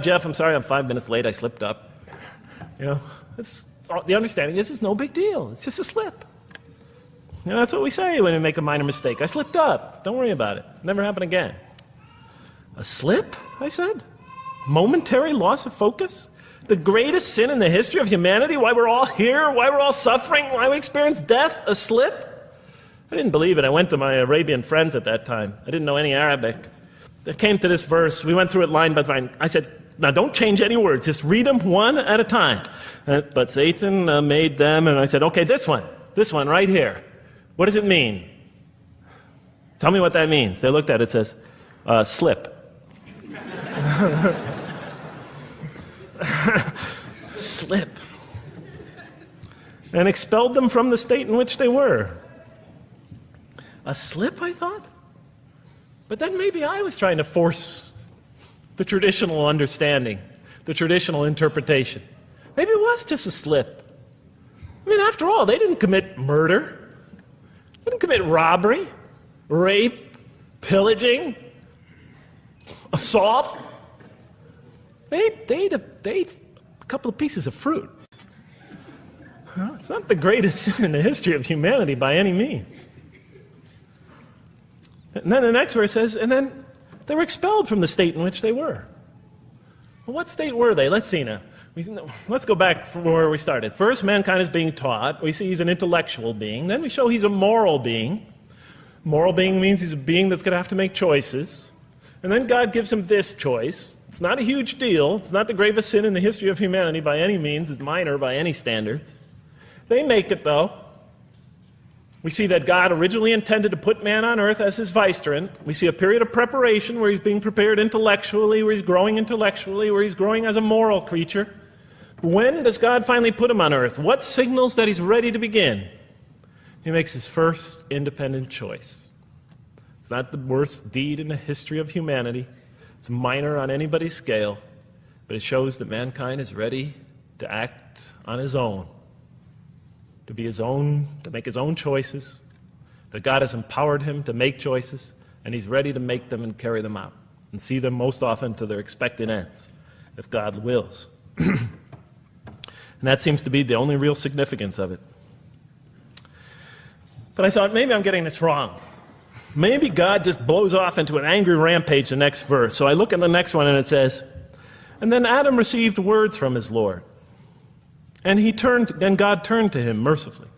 "Jeff, I'm sorry, I'm 5 minutes late, I slipped up." The understanding is it's no big deal. It's just a slip. That's what we say when we make a minor mistake. I slipped up. Don't worry about it. Never happen again. A slip, I said? Momentary loss of focus? The greatest sin in the history of humanity? Why we're all here? Why we're all suffering? Why we experience death? A slip? I didn't believe it. I went to my Arabian friends at that time. I didn't know any Arabic. They came to this verse. We went through it line by line. I said, now don't change any words. Just read them one at a time. But Satan made them, and I said, okay, this one right here. What does it mean? Tell me what that means. They looked at it. It says, slip. Slip. And expelled them from the state in which they were. A slip, I thought? But then maybe I was trying to force the traditional understanding, the traditional interpretation. Maybe it was just a slip. After all, they didn't commit murder. They didn't commit robbery, rape, pillaging, assault. They ate a couple of pieces of fruit. It's not the greatest sin in the history of humanity by any means. And then the next verse says, and then they were expelled from the state in which they were. Well, what state were they? Let's see now. Let's go back from where we started. First, mankind is being taught. We see he's an intellectual being. Then we show he's a moral being. Moral being means he's a being that's going to have to make choices. And then God gives him this choice. It's not a huge deal. It's not the gravest sin in the history of humanity by any means. It's minor by any standards. They make it, though. We see that God originally intended to put man on earth as his vicegerent. We see a period of preparation where he's being prepared intellectually, where he's growing as a moral creature. When does God finally put him on earth? What signals that he's ready to begin? He makes his first independent choice. It's not the worst deed in the history of humanity. It's minor on anybody's scale, but it shows that mankind is ready to act on his own, to be his own, to make his own choices, that God has empowered him to make choices, and he's ready to make them and carry them out, and see them most often to their expected ends, if God wills. And that seems to be the only real significance of it. But I thought, maybe I'm getting this wrong. Maybe God just blows off into an angry rampage the next verse. So I look at the next one and it says, and then Adam received words from his Lord. And God turned to him mercifully,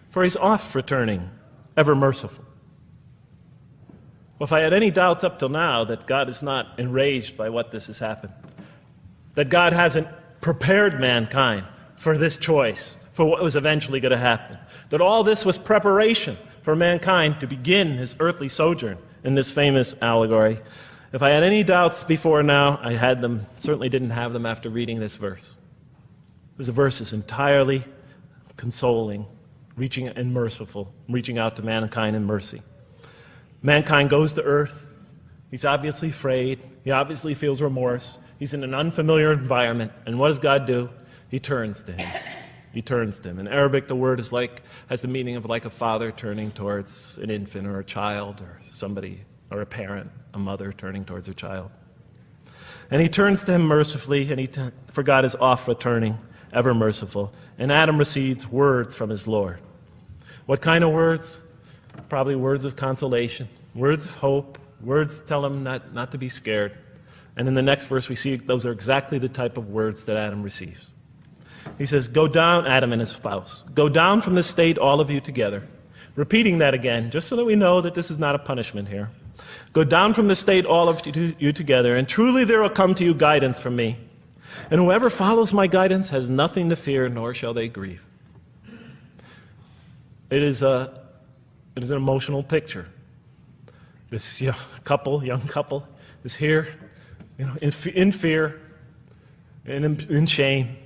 for he's oft returning, ever merciful. Well, if I had any doubts up till now that God is not enraged by what this has happened, that God hasn't prepared mankind for this choice, for what was eventually going to happen, that all this was preparation for mankind to begin his earthly sojourn in this famous allegory. If I had any doubts before now, I had them, certainly didn't have them after reading this verse. This verse is entirely consoling, reaching and merciful, reaching out to mankind in mercy. Mankind goes to earth. He's obviously afraid. He obviously feels remorse. He's in an unfamiliar environment. And what does God do? He turns to him. He turns to him. In Arabic, the word has the meaning of like a father turning towards an infant or a child or somebody, or a parent, a mother turning towards her child. And he turns to him mercifully, and for God is oft returning, ever merciful. And Adam receives words from his Lord. What kind of words? Probably words of consolation, words of hope, words tell him not to be scared. And in the next verse we see those are exactly the type of words that Adam receives. He says, "Go down," Adam and his spouse, "go down from this state, all of you together." Repeating that again, just so that we know that this is not a punishment here. "Go down from this state, all of you together, and truly there will come to you guidance from me. And whoever follows my guidance has nothing to fear, nor shall they grieve." It is an emotional picture. This young couple is here, in fear, and in shame,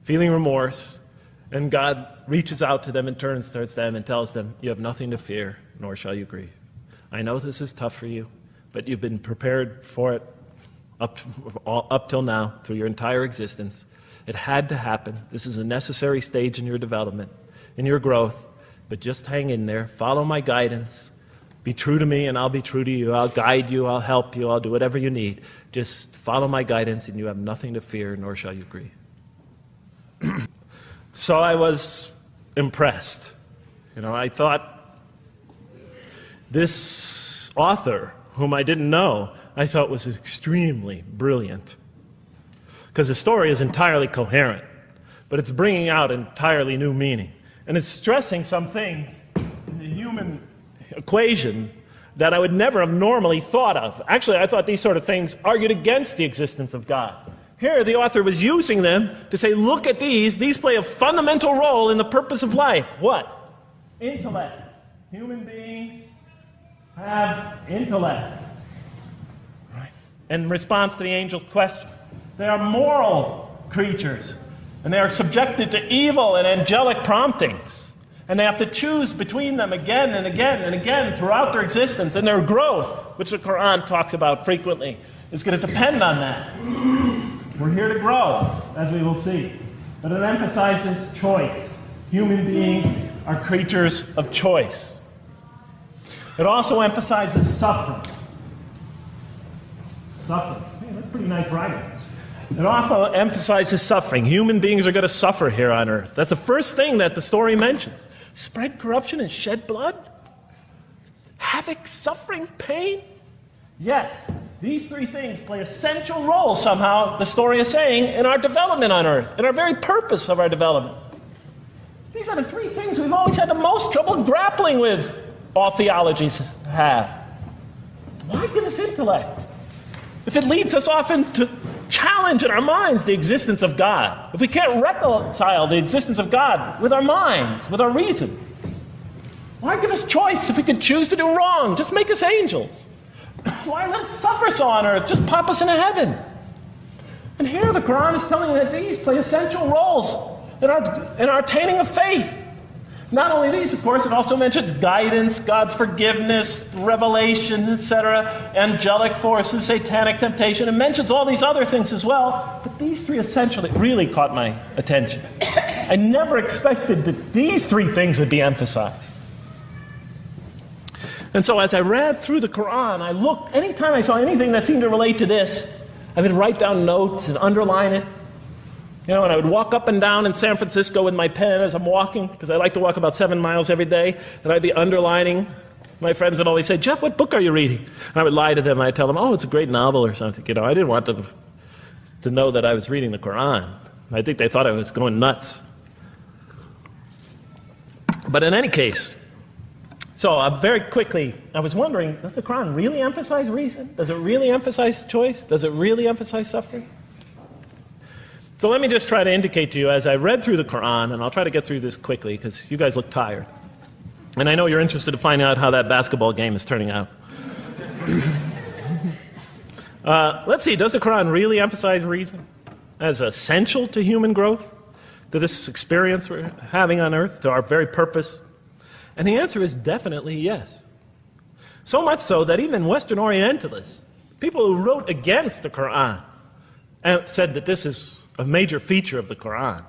feeling remorse, and God reaches out to them and turns towards them and tells them, "You have nothing to fear, nor shall you grieve. I know this is tough for you, but you've been prepared for it up till now, through your entire existence. It had to happen. This is a necessary stage in your development, in your growth, but just hang in there, follow my guidance, be true to me and I'll be true to you. I'll guide you, I'll help you, I'll do whatever you need. Just follow my guidance and you have nothing to fear, nor shall you grieve." So I was impressed. I thought this author, whom I didn't know, I thought was extremely brilliant. Because the story is entirely coherent, but it's bringing out entirely new meaning. And it's stressing some things in the human equation that I would never have normally thought of. Actually, I thought these sort of things argued against the existence of God. Here, the author was using them to say, look at these play a fundamental role in the purpose of life. What? Intellect. Human beings have intellect. Right. In response to the angel's question, they are moral creatures, and they are subjected to evil and angelic promptings. And they have to choose between them again and again and again throughout their existence. And their growth, which the Qur'an talks about frequently, is going to depend on that. We're here to grow, as we will see. But it emphasizes choice. Human beings are creatures of choice. It also emphasizes suffering. Suffering. Hey, that's pretty nice writing. It also emphasizes suffering. Human beings are going to suffer here on earth. That's the first thing that the story mentions. Spread corruption and shed blood? Havoc, suffering, pain? Yes, these three things play essential roles somehow, the story is saying, in our development on earth, in our very purpose of our development. These are the three things we've always had the most trouble grappling with, all theologies have. Why give us intellect? If it leads us often to challenge in our minds the existence of God, if we can't reconcile the existence of God with our minds, with our reason, why give us choice if we could choose to do wrong? Just make us angels. Why let us suffer so on earth? Just pop us into heaven. And here the Quran is telling that these play essential roles in our attaining of faith. Not only these, of course, it also mentions guidance, God's forgiveness, revelation, etc., angelic forces, satanic temptation. It mentions all these other things as well, but these three essentially really caught my attention. I never expected that these three things would be emphasized. And so as I read through the Quran, I looked, anytime I saw anything that seemed to relate to this, I would write down notes and underline it. And I would walk up and down in San Francisco with my pen as I'm walking, because I like to walk about 7 miles every day, and I'd be underlining. My friends would always say, "Jeff, what book are you reading?" And I would lie to them. I'd tell them, "Oh, it's a great novel or something." I didn't want them to know that I was reading the Quran. I think they thought I was going nuts. But in any case, so very quickly, I was wondering, does the Qur'an really emphasize reason? Does it really emphasize choice? Does it really emphasize suffering? So let me just try to indicate to you as I read through the Qur'an, and I'll try to get through this quickly because you guys look tired. And I know you're interested to find out how that basketball game is turning out. Let's see, does the Qur'an really emphasize reason as essential to human growth, to this experience we're having on earth, to our very purpose? And the answer is definitely yes. So much so that even Western Orientalists, people who wrote against the Qur'an, said that this is a major feature of the Qur'an,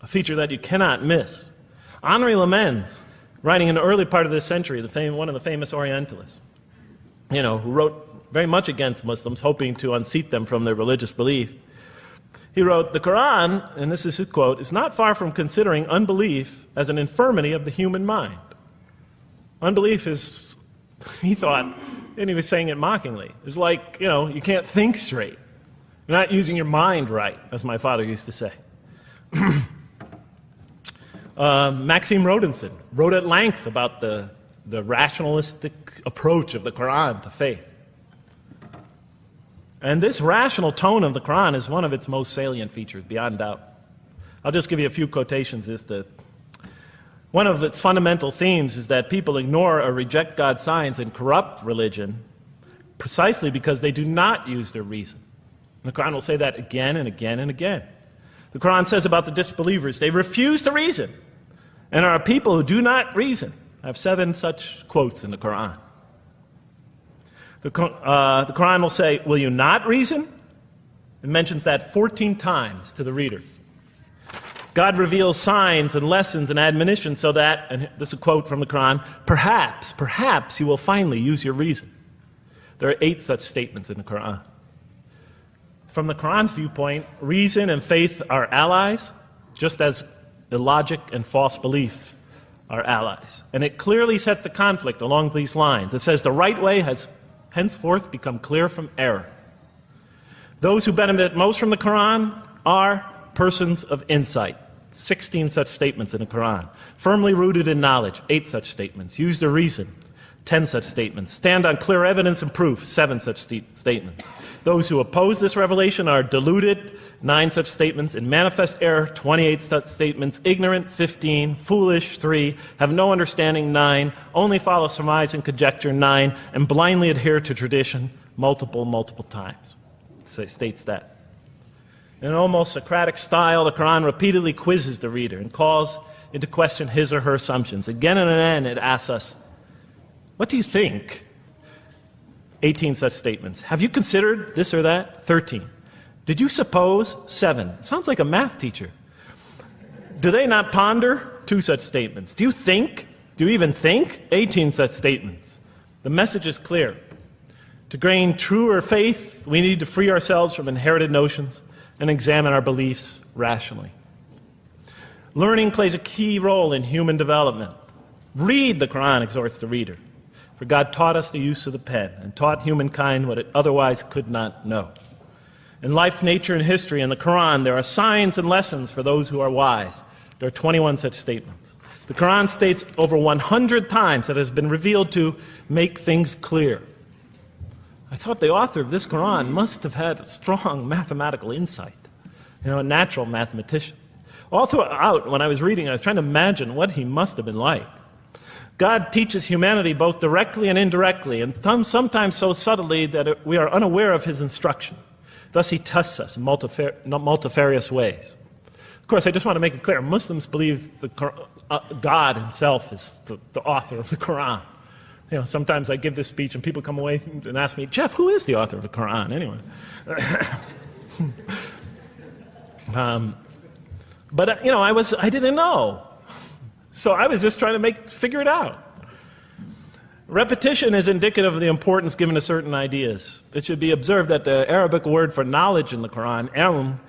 a feature that you cannot miss. Henri Lemens, writing in the early part of this century, one of the famous Orientalists, who wrote very much against Muslims, hoping to unseat them from their religious belief. He wrote, "The Qur'an," and this is his quote, "is not far from considering unbelief as an infirmity of the human mind." Unbelief is, he thought, and he was saying it mockingly, is like, you can't think straight. You're not using your mind right, as my father used to say. Maxime Rodinson wrote at length about the rationalistic approach of the Qur'an to faith. And this rational tone of the Qur'an is one of its most salient features, beyond doubt. I'll just give you a few quotations. One of its fundamental themes is that people ignore or reject God's signs and corrupt religion precisely because they do not use their reason. And the Qur'an will say that again and again and again. The Qur'an says about the disbelievers, they refuse to reason and are a people who do not reason. I have 7 such quotes in the Qur'an. The Qur'an will say, will you not reason? It mentions that 14 times to the reader. God reveals signs and lessons and admonitions so that, and this is a quote from the Qur'an, perhaps you will finally use your reason. There are 8 such statements in the Qur'an. From the Qur'an's viewpoint, reason and faith are allies, just as illogic and false belief are allies. And it clearly sets the conflict along these lines. It says the right way has henceforth become clear from error. Those who benefit most from the Qur'an are persons of insight. 16 such statements in the Qur'an. Firmly rooted in knowledge, 8 such statements. Use their reason, 10 such statements. Stand on clear evidence and proof, 7 such statements. Those who oppose this revelation are deluded, 9 such statements. In manifest error, 28 such statements. Ignorant, 15. Foolish, 3. Have no understanding, 9. Only follow surmise and conjecture, 9. And blindly adhere to tradition, multiple times. It states that. In an almost Socratic style, the Qur'an repeatedly quizzes the reader and calls into question his or her assumptions. Again and again, it asks us, what do you think? 18 such statements. Have you considered this or that? 13. Did you suppose? 7. Sounds like a math teacher. Do they not ponder? 2 such statements. Do you think? Do you even think? 18 such statements. The message is clear. To gain truer faith, we need to free ourselves from inherited notions and examine our beliefs rationally. Learning plays a key role in human development. Read the Qur'an, exhorts the reader. For God taught us the use of the pen and taught humankind what it otherwise could not know. In life, nature, and history, in the Qur'an, there are signs and lessons for those who are wise. There are 21 such statements. The Qur'an states over 100 times that it has been revealed to make things clear. I thought the author of this Qur'an must have had a strong mathematical insight, a natural mathematician. All throughout, when I was reading, I was trying to imagine what he must have been like. God teaches humanity both directly and indirectly, and sometimes so subtly that we are unaware of his instruction. Thus, he tests us in multifarious ways. Of course, I just want to make it clear, Muslims believe God himself is the author of the Qur'an. Sometimes I give this speech and people come away and ask me, Jeff, who is the author of the Qur'an anyway? But I didn't know. So I was just trying to figure it out. Repetition is indicative of the importance given to certain ideas. It should be observed that the Arabic word for knowledge in the Qur'an, ilm,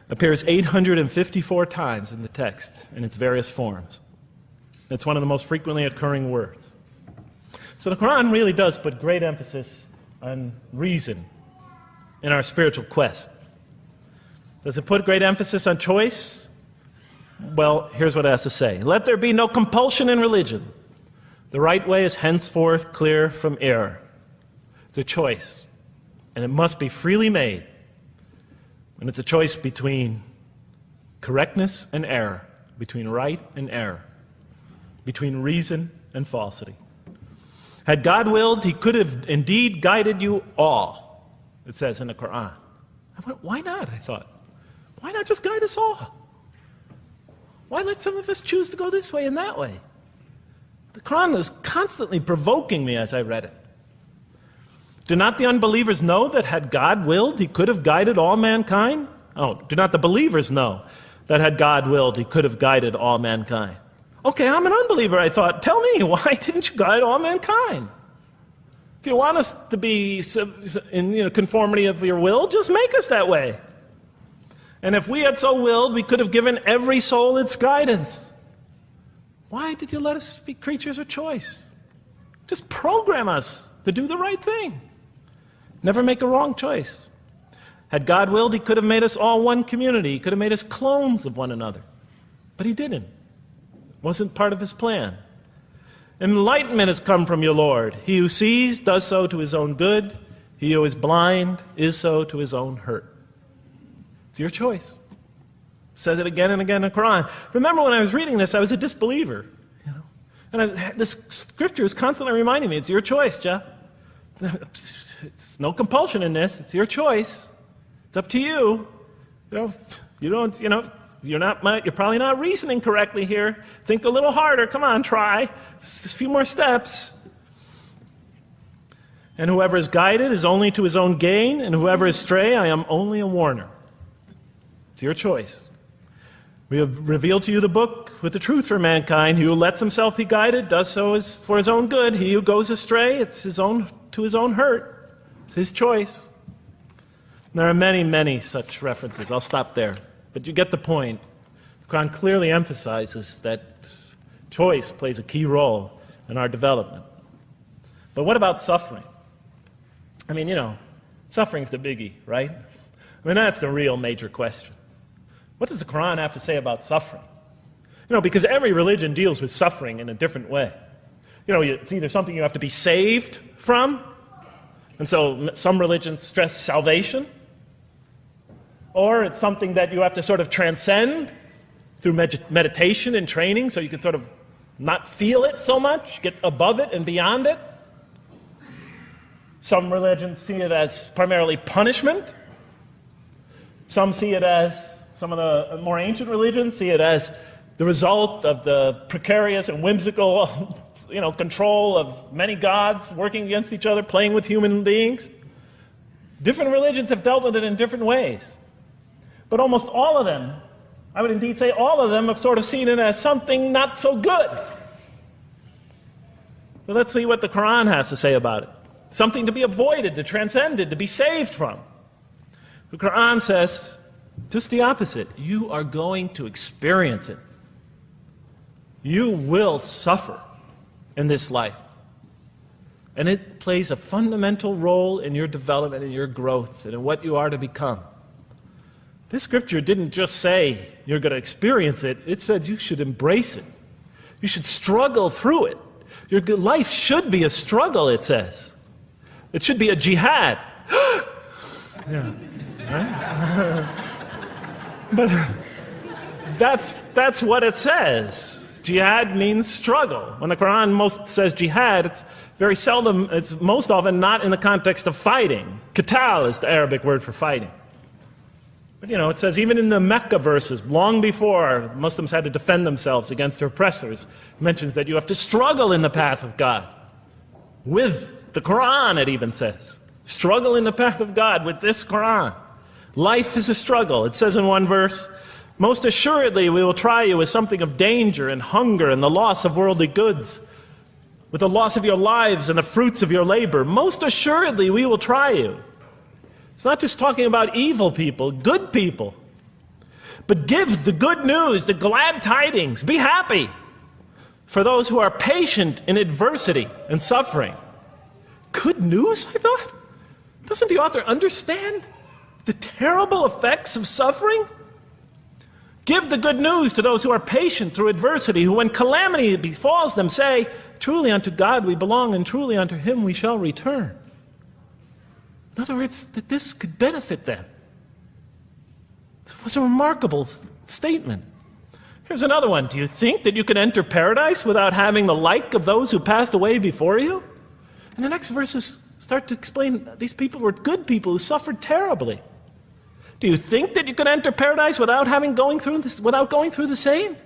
appears 854 times in the text in its various forms. It's one of the most frequently occurring words. So the Qur'an really does put great emphasis on reason in our spiritual quest. Does it put great emphasis on choice? Well, here's what it has to say. Let there be no compulsion in religion. The right way is henceforth clear from error. It's a choice, and it must be freely made. And it's a choice between correctness and error, between right and error, between reason and falsity. Had God willed, he could have indeed guided you all, it says in the Qur'an. I went, why not, I thought. Why not just guide us all? Why let some of us choose to go this way and that way? The Qur'an was constantly provoking me as I read it. Do not the unbelievers know that had God willed, he could have guided all mankind? Oh, do not the believers know that had God willed, he could have guided all mankind? Okay, I'm an unbeliever, I thought. Tell me, why didn't you guide all mankind? If you want us to be in conformity of your will, just make us that way. And if we had so willed, we could have given every soul its guidance. Why did you let us be creatures of choice? Just program us to do the right thing. Never make a wrong choice. Had God willed, he could have made us all one community. He could have made us clones of one another. But he didn't. It wasn't part of his plan. Enlightenment has come from your Lord. He who sees does so to his own good. He who is blind is so to his own hurt. It's your choice. It says it again and again in the Quran. Remember when I was reading this, I was a disbeliever. And this scripture is constantly reminding me, it's your choice, Jeff. It's no compulsion in this. It's your choice. It's up to you. You're probably not reasoning correctly here. Think a little harder. Come on, try. It's just a few more steps. And whoever is guided is only to his own gain, and whoever is stray, I am only a warner. It's your choice. We have revealed to you the book with the truth for mankind. He who lets himself be guided does so for his own good. He who goes astray, it's to his own hurt. It's his choice. And there are many, many such references. I'll stop there. But you get the point. The Quran clearly emphasizes that choice plays a key role in our development. But what about suffering? I mean, suffering's the biggie, right? I mean, that's the real major question. What does the Quran have to say about suffering? Because every religion deals with suffering in a different way. It's either something you have to be saved from, and so some religions stress salvation, or it's something that you have to sort of transcend through meditation and training so you can sort of not feel it so much, get above it and beyond it. Some religions see it as primarily punishment. Some of the more ancient religions see it as the result of the precarious and whimsical, control of many gods working against each other, playing with human beings. Different religions have dealt with it in different ways. But almost all of them, I would indeed say all of them, have sort of seen it as something not so good. But let's see what the Quran has to say about it. Something to be avoided, to transcended, to be saved from. The Quran says just the opposite. You are going to experience it. You will suffer in this life. And it plays a fundamental role in your development, in your growth, and in what you are to become. This scripture didn't just say you're going to experience it. It said you should embrace it. You should struggle through it. Your life should be a struggle, it says. It should be a jihad. Yeah, right? But that's what it says. Jihad means struggle. When the Quran most says jihad, it's very seldom, it's most often not in the context of fighting. Qital is the Arabic word for fighting. But it says even in the Mecca verses, long before Muslims had to defend themselves against their oppressors, it mentions that you have to struggle in the path of God. With the Quran, it even says. Struggle in the path of God with this Quran. Life is a struggle. It says in one verse, most assuredly we will try you with something of danger and hunger and the loss of worldly goods, with the loss of your lives and the fruits of your labor. Most assuredly we will try you. It's not just talking about evil people, good people. But give the good news, the glad tidings. Be happy for those who are patient in adversity and suffering. Good news, I thought? Doesn't the author understand the terrible effects of suffering? Give the good news to those who are patient through adversity, who when calamity befalls them say, truly unto God we belong, and truly unto him we shall return. In other words, that this could benefit them. It was a remarkable statement. Here's another one. Do you think that you can enter paradise without having the like of those who passed away before you? And the next verses start to explain these people were good people who suffered terribly. Do you think that you can enter paradise without going through the same?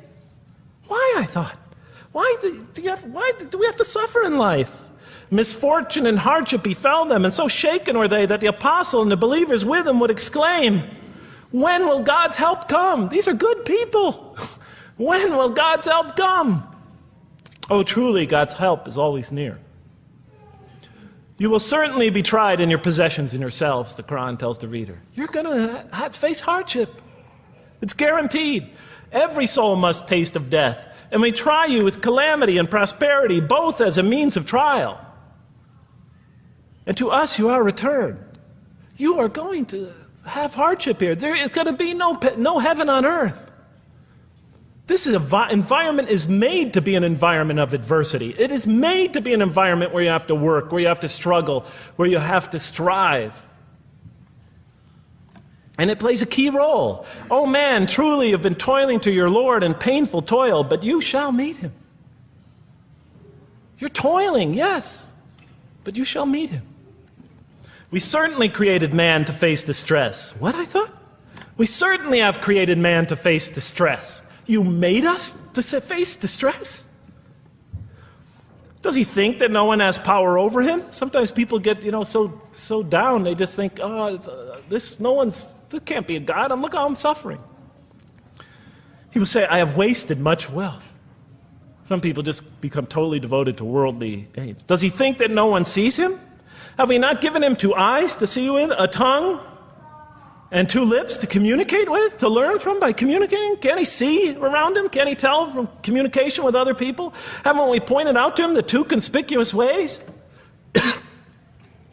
Why, I thought? Why do we have to suffer in life? Misfortune and hardship befell them, and so shaken were they that the apostle and the believers with him would exclaim, when will God's help come? These are good people. When will God's help come? Oh, truly, God's help is always near. You will certainly be tried in your possessions and yourselves, the Qur'an tells the reader. You're going to face hardship. It's guaranteed. Every soul must taste of death, and we try you with calamity and prosperity, both as a means of trial. And to us you are returned. You are going to have hardship here. There is going to be no heaven on earth. This environment is made to be an environment of adversity. It is made to be an environment where you have to work, where you have to struggle, where you have to strive. And it plays a key role. Oh man, truly you've been toiling to your Lord in painful toil, but you shall meet him. You're toiling, yes, but you shall meet him. We certainly created man to face distress. What, I thought? We certainly have created man to face distress. You made us to face distress? Does he think that no one has power over him? Sometimes people get, so down, they just think, this can't be a God. Look how I'm suffering. He will say, I have wasted much wealth. Some people just become totally devoted to worldly aims. Does he think that no one sees him? Have we not given him 2 eyes to see with, a tongue, and 2 lips to communicate with, to learn from by communicating? Can't he see around him? Can't he tell from communication with other people? Haven't we pointed out to him the 2 conspicuous ways?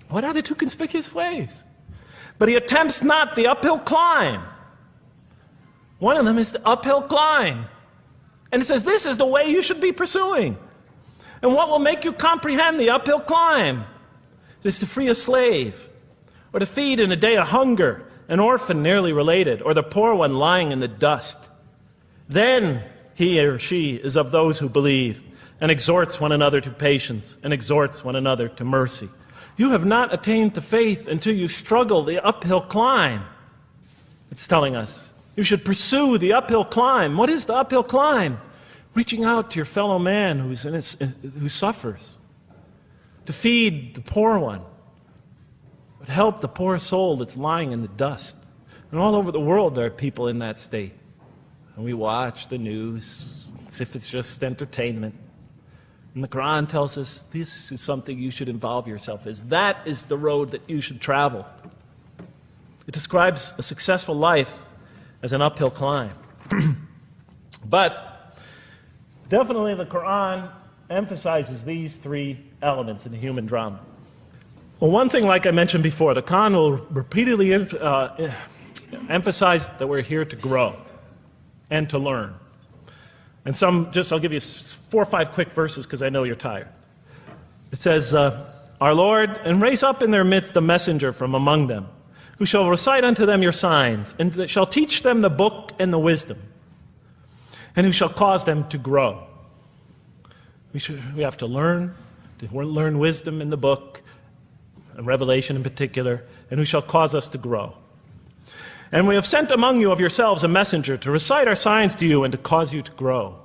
What are the 2 conspicuous ways? But he attempts not the uphill climb. One of them is the uphill climb. And it says this is the way you should be pursuing. And what will make you comprehend the uphill climb? It is to free a slave, or to feed in a day of hunger, an orphan nearly related, or the poor one lying in the dust. Then he or she is of those who believe, and exhorts one another to patience, and exhorts one another to mercy. You have not attained to faith until you struggle the uphill climb. It's telling us you should pursue the uphill climb. What is the uphill climb? Reaching out to your fellow man who suffers, to feed the poor one, to help the poor soul that's lying in the dust. And all over the world there are people in that state. And we watch the news as if it's just entertainment. And the Qur'an tells us this is something you should involve yourself in. That is the road that you should travel. It describes a successful life as an uphill climb. But definitely the Qur'an emphasizes these 3 elements in the human drama. Well, one thing, like I mentioned before, the Qur'an will repeatedly emphasize that we're here to grow and to learn. And I'll give you 4 or 5 quick verses because I know you're tired. It says, Our Lord, and raise up in their midst a messenger from among them, who shall recite unto them your signs, and that shall teach them the book and the wisdom, and who shall cause them to grow. We have to learn wisdom in the book, and Revelation in particular, and who shall cause us to grow. And we have sent among you of yourselves a messenger to recite our signs to you and to cause you to grow.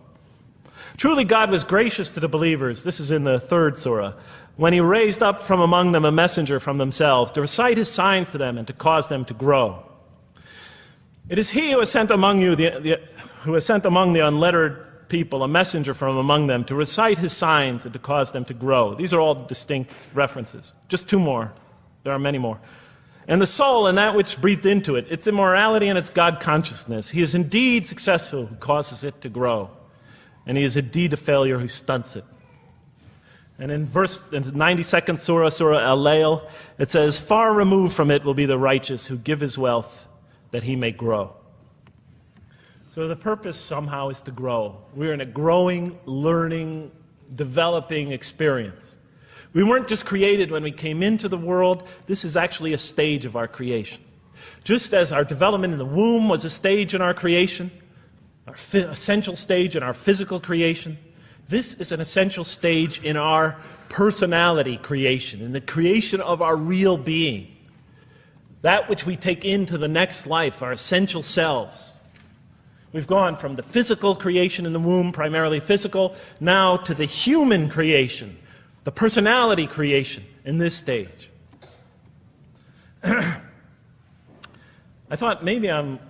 Truly God was gracious to the believers, this is in the 3rd surah, when he raised up from among them a messenger from themselves to recite his signs to them and to cause them to grow. It is he who has sent among you, who has sent among the unlettered people a messenger from among them to recite his signs and to cause them to grow. These are all distinct references. Just 2 more. There are many more. And the soul and that which breathed into it, its immorality and its God consciousness. He is indeed successful who causes it to grow. And he is indeed a failure who stunts it. And in the 92nd surah, Surah Al-Layl, it says, "Far removed from it will be the righteous who give his wealth that he may grow." So the purpose somehow is to grow. We're in a growing, learning, developing experience. We weren't just created when we came into the world. This is actually a stage of our creation. Just as our development in the womb was a stage in our creation, our essential stage in our physical creation, this is an essential stage in our personality creation, in the creation of our real being. That which we take into the next life, our essential selves. We've gone from the physical creation in the womb, primarily physical, now to the human creation, the personality creation in this stage. I thought maybe I'm,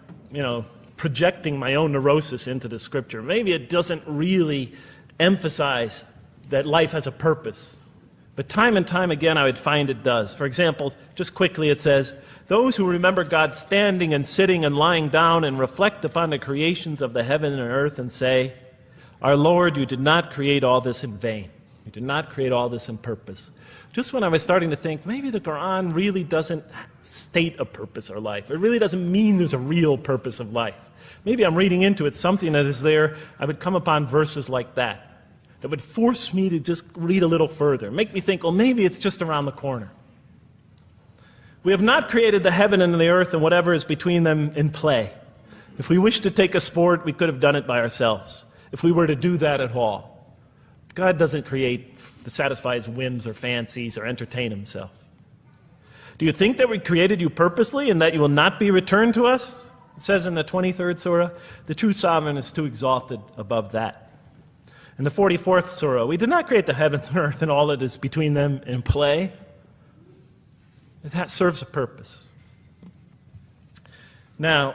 projecting my own neurosis into the scripture. Maybe it doesn't really emphasize that life has a purpose. But time and time again, I would find it does. For example, just quickly it says, "Those who remember God standing and sitting and lying down and reflect upon the creations of the heaven and earth and say, 'Our Lord, you did not create all this in vain. You did not create all this in purpose.'" Just when I was starting to think, maybe the Qur'an really doesn't state a purpose of life. It really doesn't mean there's a real purpose of life. Maybe I'm reading into it something that is there. I would come upon verses like that would force me to just read a little further, make me think, well, maybe it's just around the corner. "We have not created the heaven and the earth and whatever is between them in play. If we wished to take a sport, we could have done it by ourselves, if we were to do that at all." God doesn't create to satisfy his whims or fancies or entertain himself. "Do you think that we created you purposely and that you will not be returned to us?" It says in the 23rd surah, the true sovereign is too exalted above that. In the 44th surah, "We did not create the heavens and earth and all that is between them in play." That serves a purpose. Now,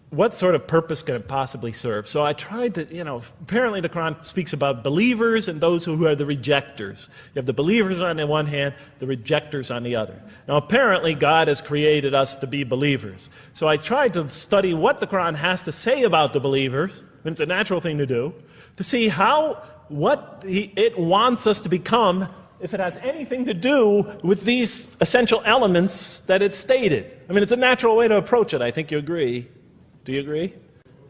what sort of purpose can it possibly serve? So I tried to, apparently the Quran speaks about believers and those who are the rejectors. You have the believers on the one hand, the rejectors on the other. Now, apparently God has created us to be believers. So I tried to study what the Quran has to say about the believers, and it's a natural thing to do, to see what it wants us to become, if it has anything to do with these essential elements that it stated. I mean, it's a natural way to approach it. I think you agree. Do you agree?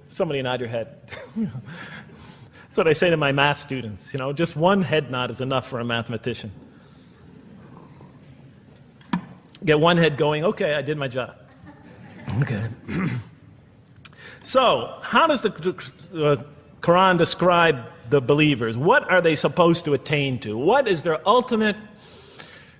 Somebody nod your head. That's what I say to my math students. Just one head nod is enough for a mathematician. Get one head going, okay, I did my job. Okay. So, how does the Quran describe the believers? What are they supposed to attain to? What is their ultimate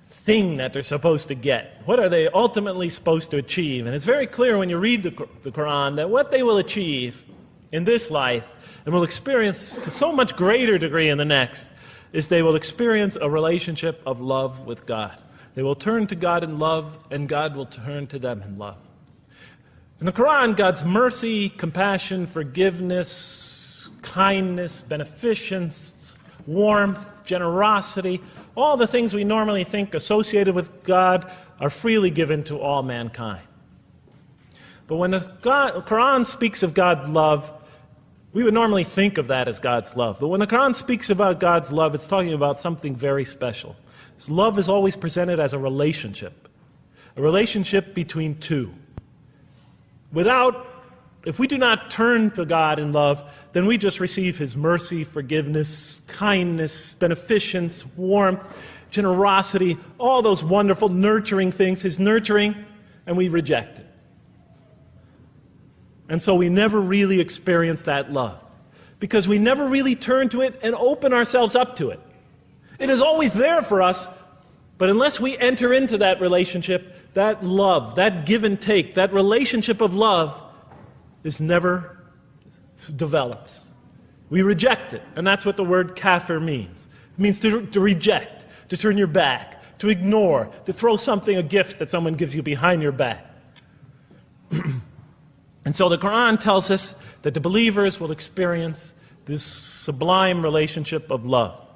thing that they're supposed to get? What are they ultimately supposed to achieve? And it's very clear when you read the Quran that what they will achieve in this life and will experience to so much greater degree in the next is they will experience a relationship of love with God. They will turn to God in love, and God will turn to them in love. In the Quran, God's mercy, compassion, forgiveness, kindness, beneficence, warmth, generosity, all the things we normally think associated with God are freely given to all mankind. But when the Quran speaks of God's love, we would normally think of that as God's love. But when the Quran speaks about God's love, it's talking about something very special. His love is always presented as a relationship between two. If we do not turn to God in love, then we just receive his mercy, forgiveness, kindness, beneficence, warmth, generosity, all those wonderful nurturing things, his nurturing, and we reject it. And so we never really experience that love, because we never really turn to it and open ourselves up to it. It is always there for us, but unless we enter into that relationship, that love, that give and take, that relationship of love is never develops. We reject it, and that's what the word kafir means. It means to reject, to turn your back, to ignore, to throw a gift that someone gives you behind your back. And so the Quran tells us that the believers will experience this sublime relationship of love.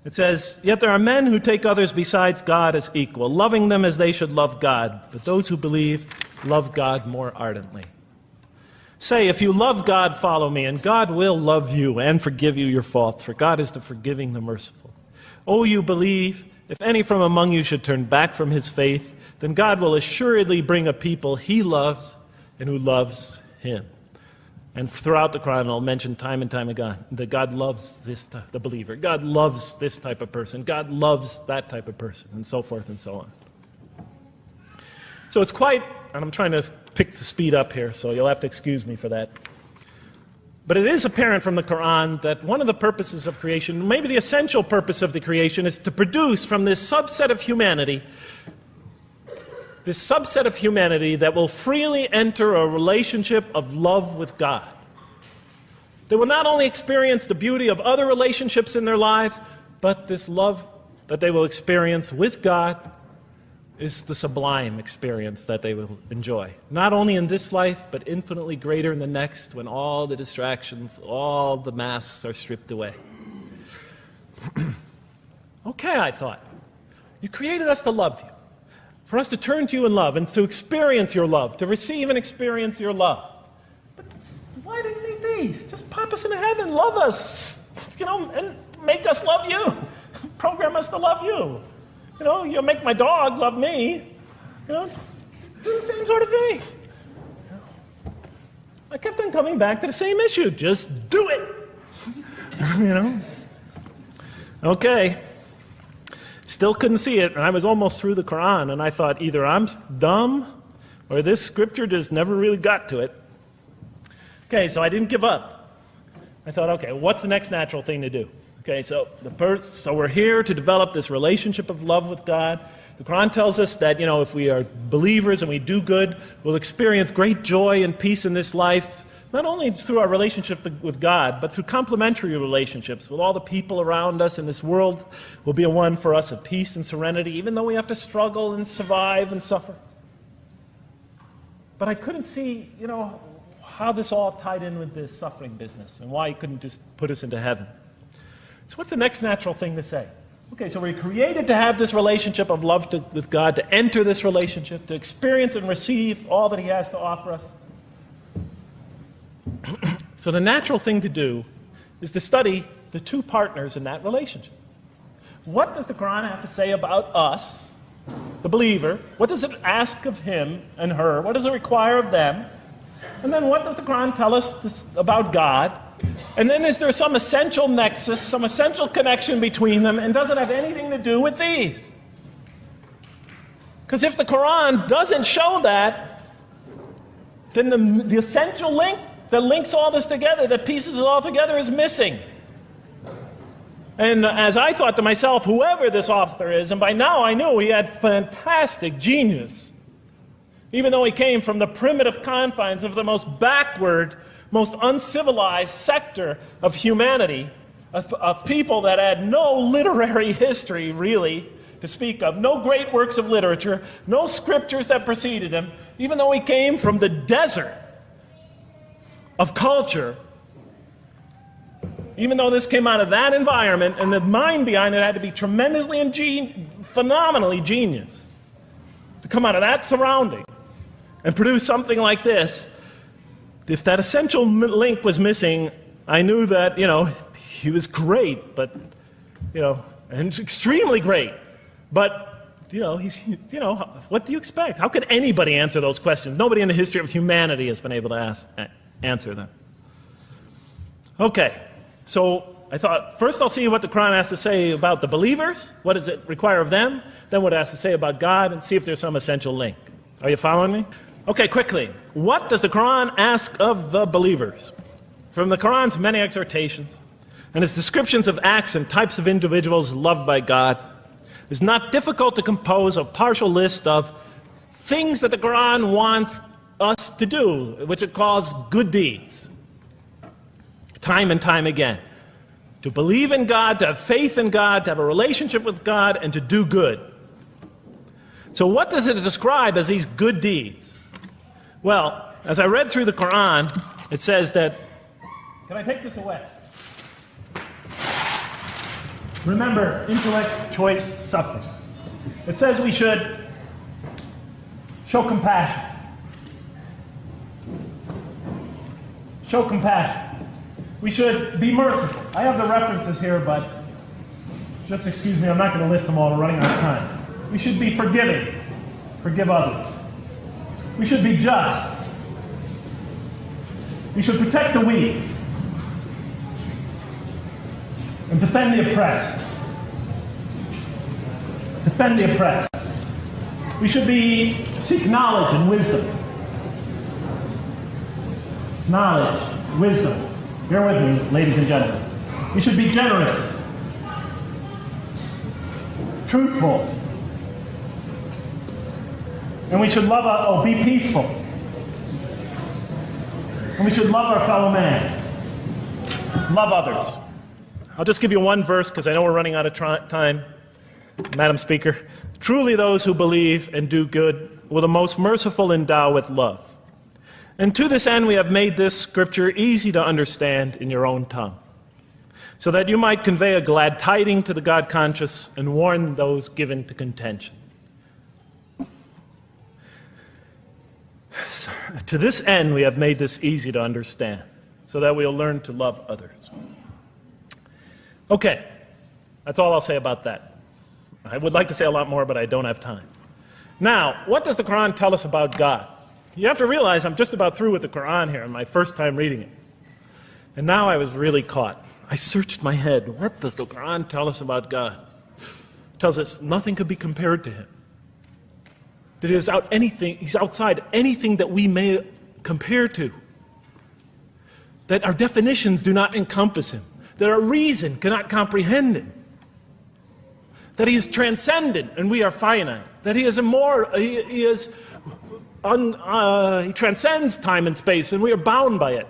It says, "Yet there are men who take others besides God as equal, loving them as they should love God, but those who believe love God more ardently." Say, if you love God, follow me, and God will love you and forgive you your faults, for God is the forgiving, the merciful. O you believe, if any from among you should turn back from his faith, then God will assuredly bring a people he loves and who loves him. And throughout the Qur'an, I'll mention time and time again that God loves the believer. God loves this type of person. God loves that type of person, and so forth and so on. So it's quite, and I'm trying to pick the speed up here, so you'll have to excuse me for that. But it is apparent from the Qur'an that one of the purposes of creation, maybe the essential purpose of the creation, is to produce from this subset of humanity that will freely enter a relationship of love with God. They will not only experience the beauty of other relationships in their lives, but this love that they will experience with God is the sublime experience that they will enjoy. Not only in this life, but infinitely greater in the next, when all the distractions, all the masks are stripped away. Okay, I thought, you created us to love you, for us to turn to you in love and to experience your love, to receive and experience your love. But why do you need these? Just pop us into heaven, love us, and make us love you. Program us to love you. You'll make my dog love me. Do the same sort of thing. I kept on coming back to the same issue. Just do it. Okay. Still couldn't see it, and I was almost through the Qur'an, and I thought either I'm dumb or this scripture just never really got to it. Okay, so I didn't give up. I thought, okay, what's the next natural thing to do? Okay, so we're here to develop this relationship of love with God. The Qur'an tells us that, if we are believers and we do good, we'll experience great joy and peace in this life, not only through our relationship with God, but through complementary relationships with all the people around us in this world will be a one for us of peace and serenity, even though we have to struggle and survive and suffer. But I couldn't see, how this all tied in with this suffering business and why he couldn't just put us into heaven. So what's the next natural thing to say? Okay, so we're created to have this relationship of love with God, to enter this relationship, to experience and receive all that he has to offer us. So the natural thing to do is to study the two partners in that relationship. What does the Qur'an have to say about us, the believer? What does it ask of him and her? What does it require of them? And then what does the Qur'an tell us about God? And then is there some essential nexus, some essential connection between them, and does it have anything to do with these? Because if the Qur'an doesn't show that, then the essential link that links all this together, that pieces it all together, is missing. And as I thought to myself, whoever this author is, and by now I knew he had fantastic genius, even though he came from the primitive confines of the most backward, most uncivilized sector of humanity, of people that had no literary history, really, to speak of, no great works of literature, no scriptures that preceded him, even though he came from the desert of culture, even though this came out of that environment, and the mind behind it had to be tremendously and phenomenally genius to come out of that surrounding and produce something like this. If that essential link was missing, I knew that, he was great, but, and extremely great. But, what do you expect? How could anybody answer those questions? Nobody in the history of humanity has been able to answer them. Okay, so I thought, first I'll see what the Qur'an has to say about the believers. What does it require of them? Then what it has to say about God, and see if there's some essential link. Are you following me? Okay, quickly. What does the Qur'an ask of the believers? From the Qur'an's many exhortations and its descriptions of acts and types of individuals loved by God, it's not difficult to compose a partial list of things that the Qur'an wants us to do, which it calls good deeds, time and time again. To believe in God, to have faith in God, to have a relationship with God, and to do good. So what does it describe as these good deeds? Well, as I read through the Qur'an, it says that, can I take this away? Remember, intellect, choice, suffering. It says we should show compassion. show compassion. We should be merciful. I have the references here, but just excuse me, I'm not going to list them all. We're running out of time. We should be forgiving. Forgive others. We should be just. We should protect the weak and defend the oppressed. Defend the oppressed. We should seek knowledge and wisdom. Knowledge, wisdom. Bear with me, ladies and gentlemen. We should be generous, truthful, and we should be peaceful. And we should love our fellow man. Love others. I'll just give you one verse because I know we're running out of time, Madam Speaker. Truly those who believe and do good will the most merciful endow with love. And to this end we have made this scripture easy to understand in your own tongue, so that you might convey a glad tiding to the God-conscious and warn those given to contention. So, to this end we have made this easy to understand, so that we'll learn to love others. Okay, that's all I'll say about that. I would like to say a lot more, but I don't have time. Now, what does the Qur'an tell us about God? You have to realize I'm just about through with the Qur'an here, in my first time reading it. And now I was really caught. I searched my head. What does the Qur'an tell us about God? It tells us nothing could be compared to him. That he's outside anything that we may compare to. That our definitions do not encompass him. That our reason cannot comprehend him. That he is transcendent and we are finite. That he is immortal. He transcends time and space and we are bound by it.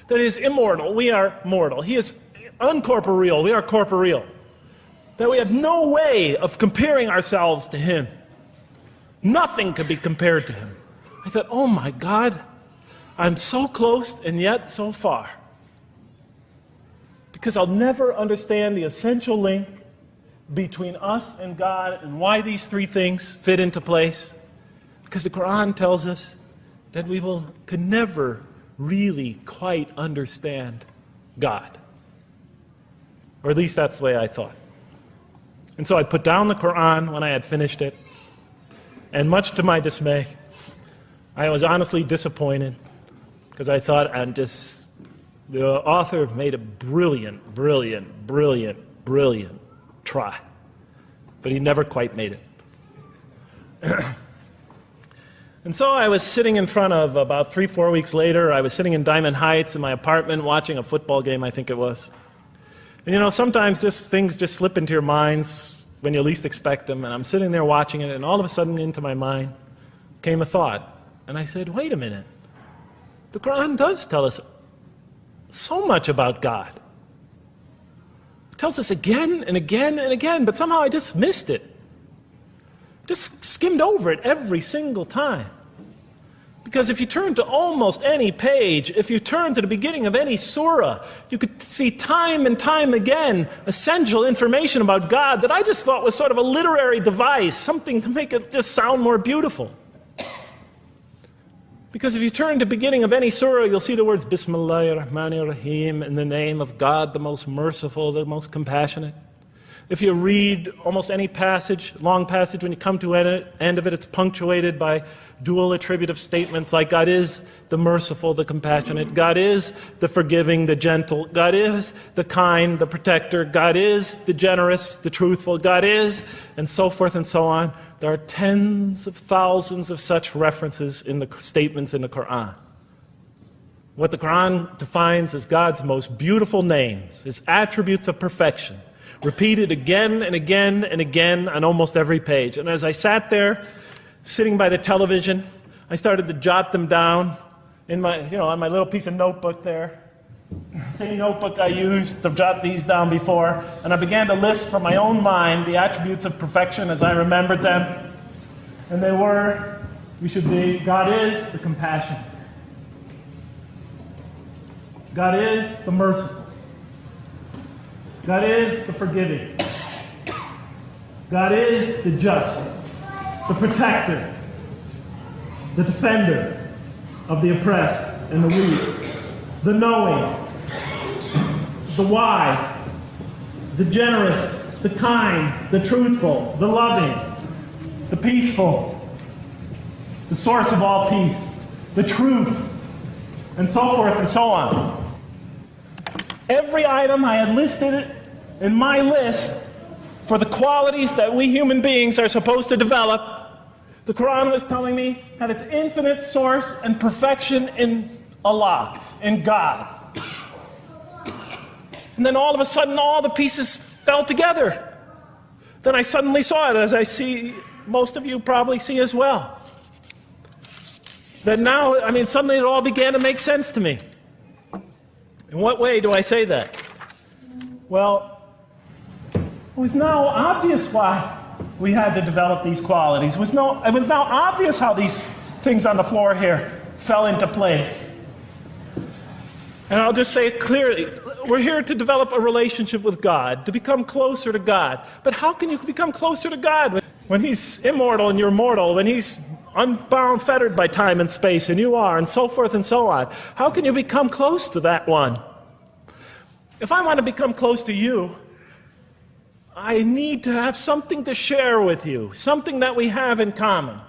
That he is immortal, we are mortal. He is uncorporeal, we are corporeal. That we have no way of comparing ourselves to him. Nothing could be compared to him. I thought, oh my God, I'm so close and yet so far. Because I'll never understand the essential link between us and God and why these three things fit into place. Because the Qur'an tells us that we could never really quite understand God. Or at least that's the way I thought. And so I put down the Qur'an when I had finished it. And much to my dismay, I was honestly disappointed because I thought the author made a brilliant try. But he never quite made it. And so I was sitting in front of, about 3-4 weeks later, I was sitting in Diamond Heights in my apartment watching a football game, I think it was. And you know, sometimes things just slip into your minds when you least expect them, and I'm sitting there watching it, and all of a sudden into my mind came a thought. And I said, wait a minute. The Qur'an does tell us so much about God. It tells us again and again and again, but somehow I just missed it. Just skimmed over it every single time. Because if you turn to almost any page, if you turn to the beginning of any surah, you could see time and time again essential information about God that I just thought was sort of a literary device, something to make it just sound more beautiful. Because if you turn to the beginning of any surah, you'll see the words Bismillahir Rahmanir Rahim, in the name of God, the most merciful, the most compassionate. If you read almost any passage, long passage, when you come to the end of it, it's punctuated by dual attributive statements like God is the merciful, the compassionate, God is the forgiving, the gentle, God is the kind, the protector, God is the generous, the truthful, God is, and so forth and so on. There are tens of thousands of such references in the statements in the Qur'an. What the Qur'an defines as God's most beautiful names, his attributes of perfection, repeated again and again and again on almost every page. And as I sat there, sitting by the television, I started to jot them down in my, on my little piece of notebook there. Same notebook I used to jot these down before. And I began to list from my own mind the attributes of perfection as I remembered them. And they were, God is the compassionate. God is the merciful. God is the forgiving. God is the just, the protector, the defender of the oppressed and the weak. the knowing, the wise, the generous, the kind, the truthful, the loving, the peaceful, the source of all peace, the truth, and so forth and so on. Every item I had listed in my list for the qualities that we human beings are supposed to develop, the Qur'an was telling me had its infinite source and perfection in Allah, in God. And then all of a sudden, all the pieces fell together. Then I suddenly saw it, as I see most of you probably see as well. That now, suddenly it all began to make sense to me. In what way do I say that? Well, it was now obvious why we had to develop these qualities. It was now obvious how these things on the floor here fell into place. And I'll just say it clearly. We're here to develop a relationship with God, to become closer to God. But how can you become closer to God when He's immortal and you're mortal, when He's unbound, fettered by time and space, and you are, and so forth and so on? How can you become close to that one? If I want to become close to you, I need to have something to share with you, something that we have in common.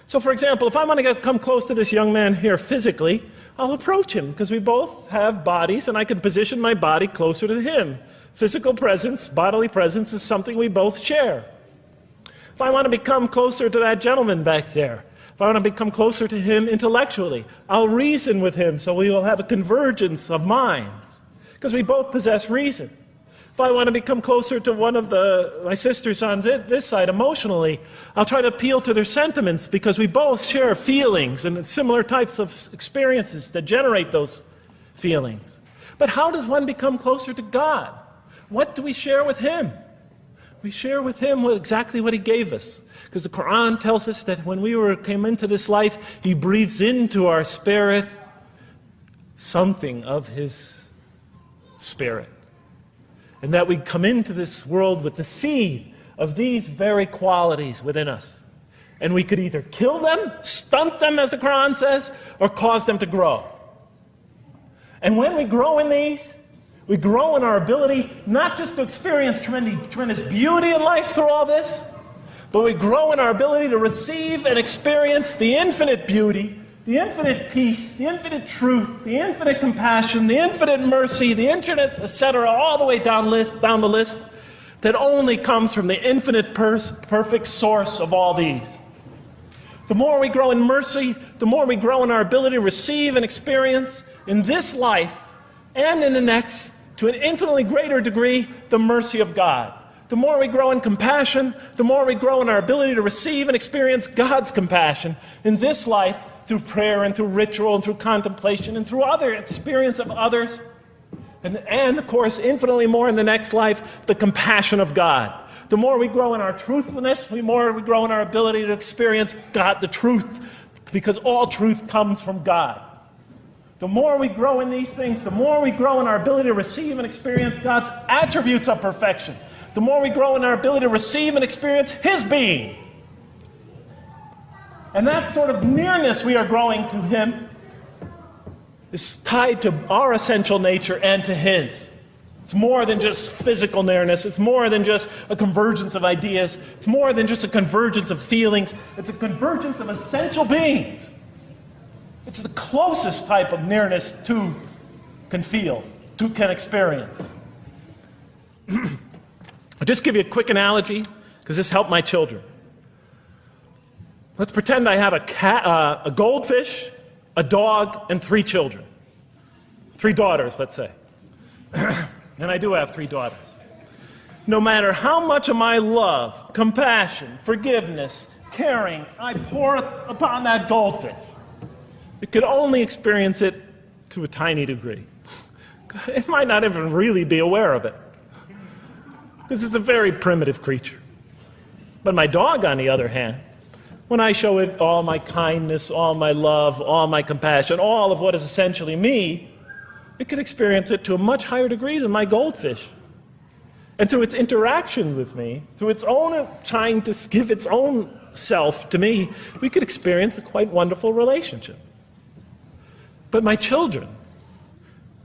So for example, if I want to come close to this young man here physically, I'll approach him because we both have bodies and I can position my body closer to him. Physical presence, bodily presence is something we both share. If I want to become closer to that gentleman back there, if I want to become closer to him intellectually, I'll reason with him so we will have a convergence of minds because we both possess reason. If I want to become closer to one of my sisters on this side emotionally, I'll try to appeal to their sentiments because we both share feelings and similar types of experiences that generate those feelings. But how does one become closer to God? What do we share with Him? We share with Him exactly what He gave us. Because the Qur'an tells us that when we came into this life, He breathes into our spirit something of His Spirit. And that we come into this world with the seed of these very qualities within us. And we could either kill them, stunt them, as the Qur'an says, or cause them to grow. And when we grow in these, we grow in our ability not just to experience tremendous beauty in life through all this, but we grow in our ability to receive and experience the infinite beauty, the infinite peace, the infinite truth, the infinite compassion, the infinite mercy, the infinite, etc., all the way down the list, that only comes from the infinite perfect source of all these. The more we grow in mercy, the more we grow in our ability to receive and experience in this life and in the next, to an infinitely greater degree, the mercy of God. The more we grow in compassion, the more we grow in our ability to receive and experience God's compassion in this life, through prayer and through ritual and through contemplation and through other experience of others. And of course, infinitely more in the next life, the compassion of God. The more we grow in our truthfulness, the more we grow in our ability to experience God, the truth, because all truth comes from God. The more we grow in these things, the more we grow in our ability to receive and experience God's attributes of perfection. The more we grow in our ability to receive and experience His being. And that sort of nearness we are growing to Him is tied to our essential nature and to His. It's more than just physical nearness. It's more than just a convergence of ideas. It's more than just a convergence of feelings. It's a convergence of essential beings. It's the closest type of nearness two can feel, two can experience. I'll just give you a quick analogy, because this helped my children. Let's pretend I have a goldfish, a dog, and 3 children. 3 daughters, let's say. And I do have 3 daughters. No matter how much of my love, compassion, forgiveness, caring I pour upon that goldfish, it could only experience it to a tiny degree. It might not even really be aware of it, because it's a very primitive creature. But my dog, on the other hand, when I show it all my kindness, all my love, all my compassion, all of what is essentially me, it can experience it to a much higher degree than my goldfish. And through its interaction with me, through its own trying to give its own self to me, we could experience a quite wonderful relationship. But my children,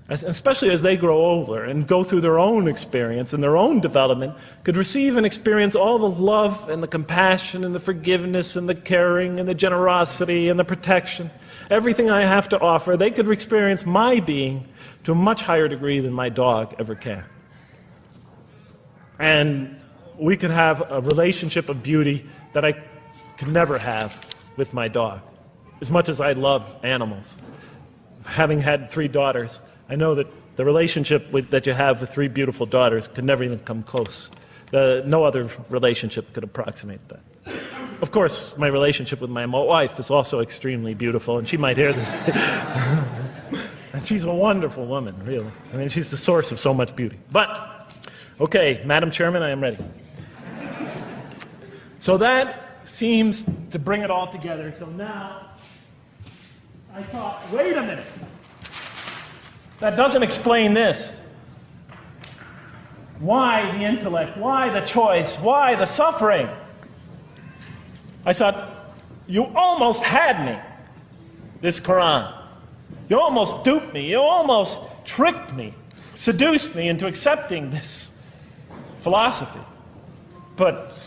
especially as they grow older and go through their own experience and their own development, could receive and experience all the love and the compassion and the forgiveness and the caring and the generosity and the protection, everything I have to offer, they could experience my being to a much higher degree than my dog ever can. And we could have a relationship of beauty that I could never have with my dog. As much as I love animals, having had 3 daughters, I know that the relationship that you have with 3 beautiful daughters could never even come close. No other relationship could approximate that. Of course, my relationship with my wife is also extremely beautiful, and she might hear this. And she's a wonderful woman, really. I mean, she's the source of so much beauty. But, okay, Madam Chairman, I am ready. So that seems to bring it all together. So now, I thought, wait a minute. That doesn't explain this. Why the intellect? Why the choice? Why the suffering? I thought, you almost had me, this Qur'an. You almost duped me. You almost tricked me, seduced me into accepting this philosophy. But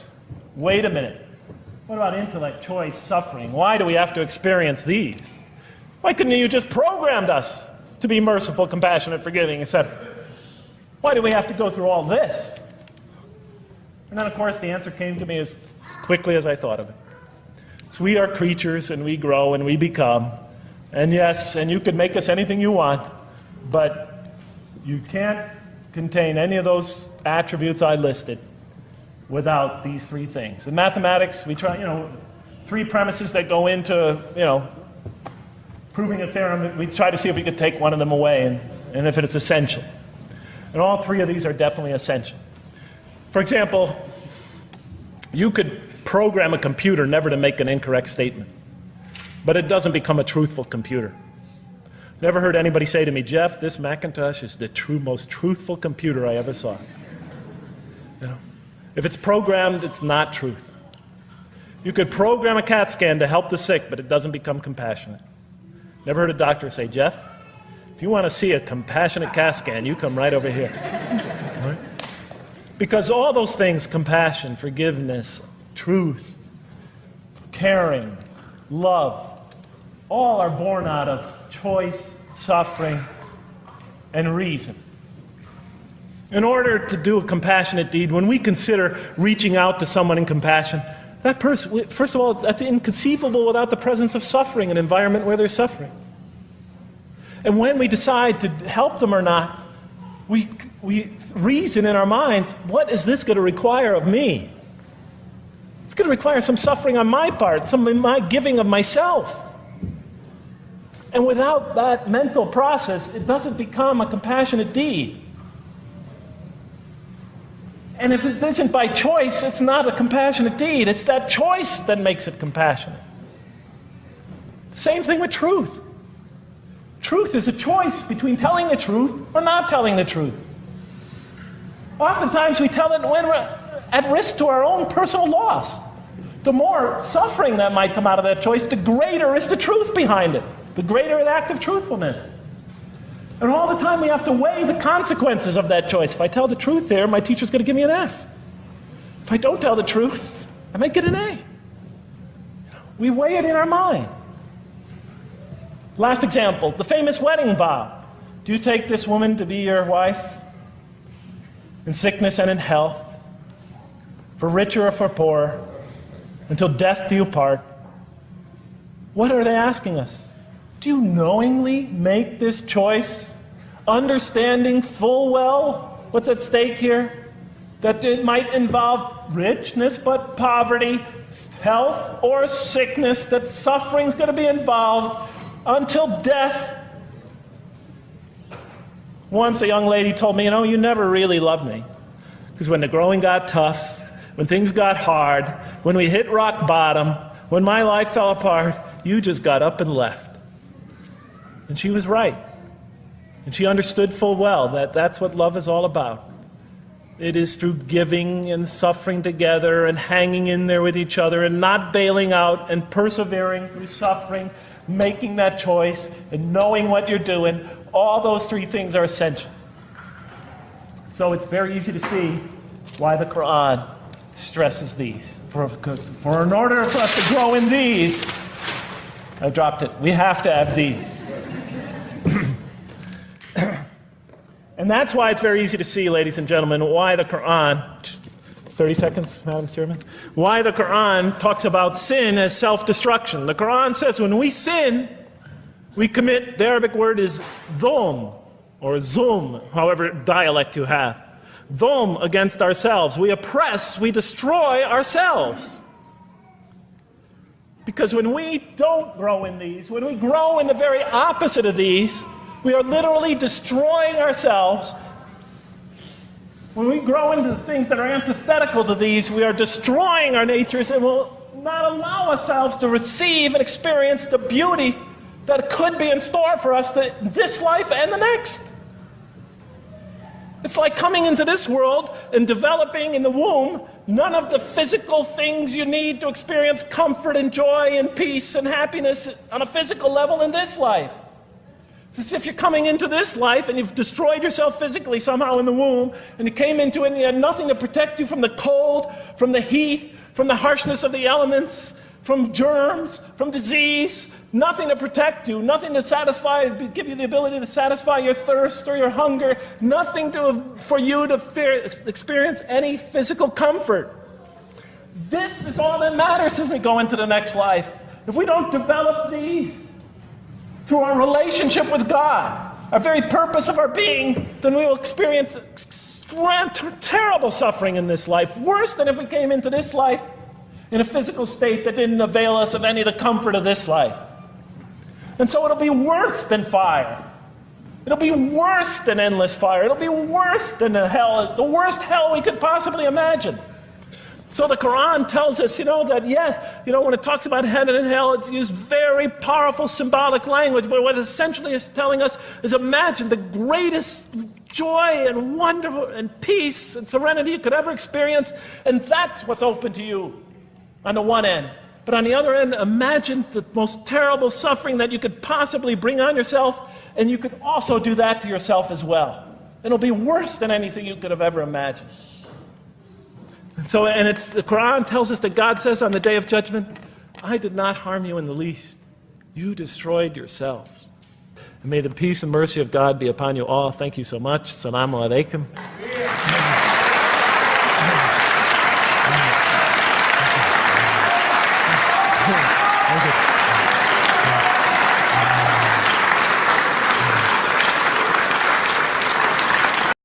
wait a minute. What about intellect, choice, suffering? Why do we have to experience these? Why couldn't you just programmed us to be merciful, compassionate, forgiving, etc.? Why do we have to go through all this? And then, of course, the answer came to me as quickly as I thought of it. So we are creatures, and we grow, and we become. And yes, and you can make us anything you want, but you can't contain any of those attributes I listed without these 3 things. In mathematics, we try, 3 premises that go into, proving a theorem. We try to see if we could take one of them away, and if it's essential. And all 3 of these are definitely essential. For example, you could program a computer never to make an incorrect statement, but it doesn't become a truthful computer. Never heard anybody say to me, Jeff, this Macintosh is the most truthful computer I ever saw. If it's programmed, it's not truth. You could program a CAT scan to help the sick, but it doesn't become compassionate. Never heard a doctor say, Jeff, if you want to see a compassionate CAT scan, you come right over here. Right? Because all those things, compassion, forgiveness, truth, caring, love, all are born out of choice, suffering, and reason. In order to do a compassionate deed, when we consider reaching out to someone in compassion, that person, first of all, that's inconceivable without the presence of suffering, an environment where there's suffering. And when we decide to help them or not, we reason in our minds, what is this going to require of me? It's going to require some suffering on my part, some of my giving of myself. And without that mental process, it doesn't become a compassionate deed. And if it isn't by choice, it's not a compassionate deed. It's that choice that makes it compassionate. Same thing with truth. Truth is a choice between telling the truth or not telling the truth. Oftentimes we tell it when we're at risk to our own personal loss. The more suffering that might come out of that choice, the greater is the truth behind it. The greater the act of truthfulness. And all the time we have to weigh the consequences of that choice. If I tell the truth there, my teacher's going to give me an F. If I don't tell the truth, I might get an A. We weigh it in our mind. Last example, the famous wedding vow. Do you take this woman to be your wife in sickness and in health, for richer or for poorer, until death do you part? What are they asking us? Do you knowingly make this choice, understanding full well what's at stake here? That it might involve richness but poverty, health or sickness, that suffering's going to be involved until death. Once a young lady told me, you never really loved me. Because when the growing got tough, when things got hard, when we hit rock bottom, when my life fell apart, you just got up and left. And she was right. And she understood full well that that's what love is all about. It is through giving and suffering together and hanging in there with each other and not bailing out and persevering through suffering, making that choice and knowing what you're doing. all those three things are essential. So it's very easy to see why the Qur'an stresses these. For in order for us to grow in these, I dropped it, we have to have these. And that's why it's very easy to see, ladies and gentlemen, why the Qur'an, 30 seconds, Madam Chairman, why the Qur'an talks about sin as self-destruction. The Qur'an says when we sin, we commit, the Arabic word is dhulm, or zulm, however dialect you have. Dhulm against ourselves. We oppress, we destroy ourselves. Because when we don't grow in these, when we grow in the very opposite of these, we are literally destroying ourselves. When we grow into the things that are antithetical to these, we are destroying our natures and will not allow ourselves to receive and experience the beauty that could be in store for us this life and the next. It's like coming into this world and developing in the womb none of the physical things you need to experience comfort and joy and peace and happiness on a physical level in this life. It's as if you're coming into this life and you've destroyed yourself physically somehow in the womb, and you came into it and you had nothing to protect you from the cold, from the heat, from the harshness of the elements, from germs, from disease, nothing to protect you, nothing to satisfy, give you the ability to satisfy your thirst or your hunger, nothing for you to experience any physical comfort. This is all that matters if we go into the next life. If we don't develop these through our relationship with God, our very purpose of our being, then we will experience terrible suffering in this life, worse than if we came into this life in a physical state that didn't avail us of any of the comfort of this life. And so it'll be worse than fire. It'll be worse than endless fire. It'll be worse than the worst hell we could possibly imagine. So the Qur'an tells us, that yes, when it talks about heaven and hell, it's used very powerful symbolic language, but what it essentially is telling us is imagine the greatest joy and wonderful and peace and serenity you could ever experience, and that's what's open to you on the one end. But on the other end, imagine the most terrible suffering that you could possibly bring on yourself, and you could also do that to yourself as well. It'll be worse than anything you could have ever imagined. And the Quran tells us that God says on the Day of Judgment, I did not harm you in the least. You destroyed yourselves. And may the peace and mercy of God be upon you all. Thank you so much. Assalamu alaikum.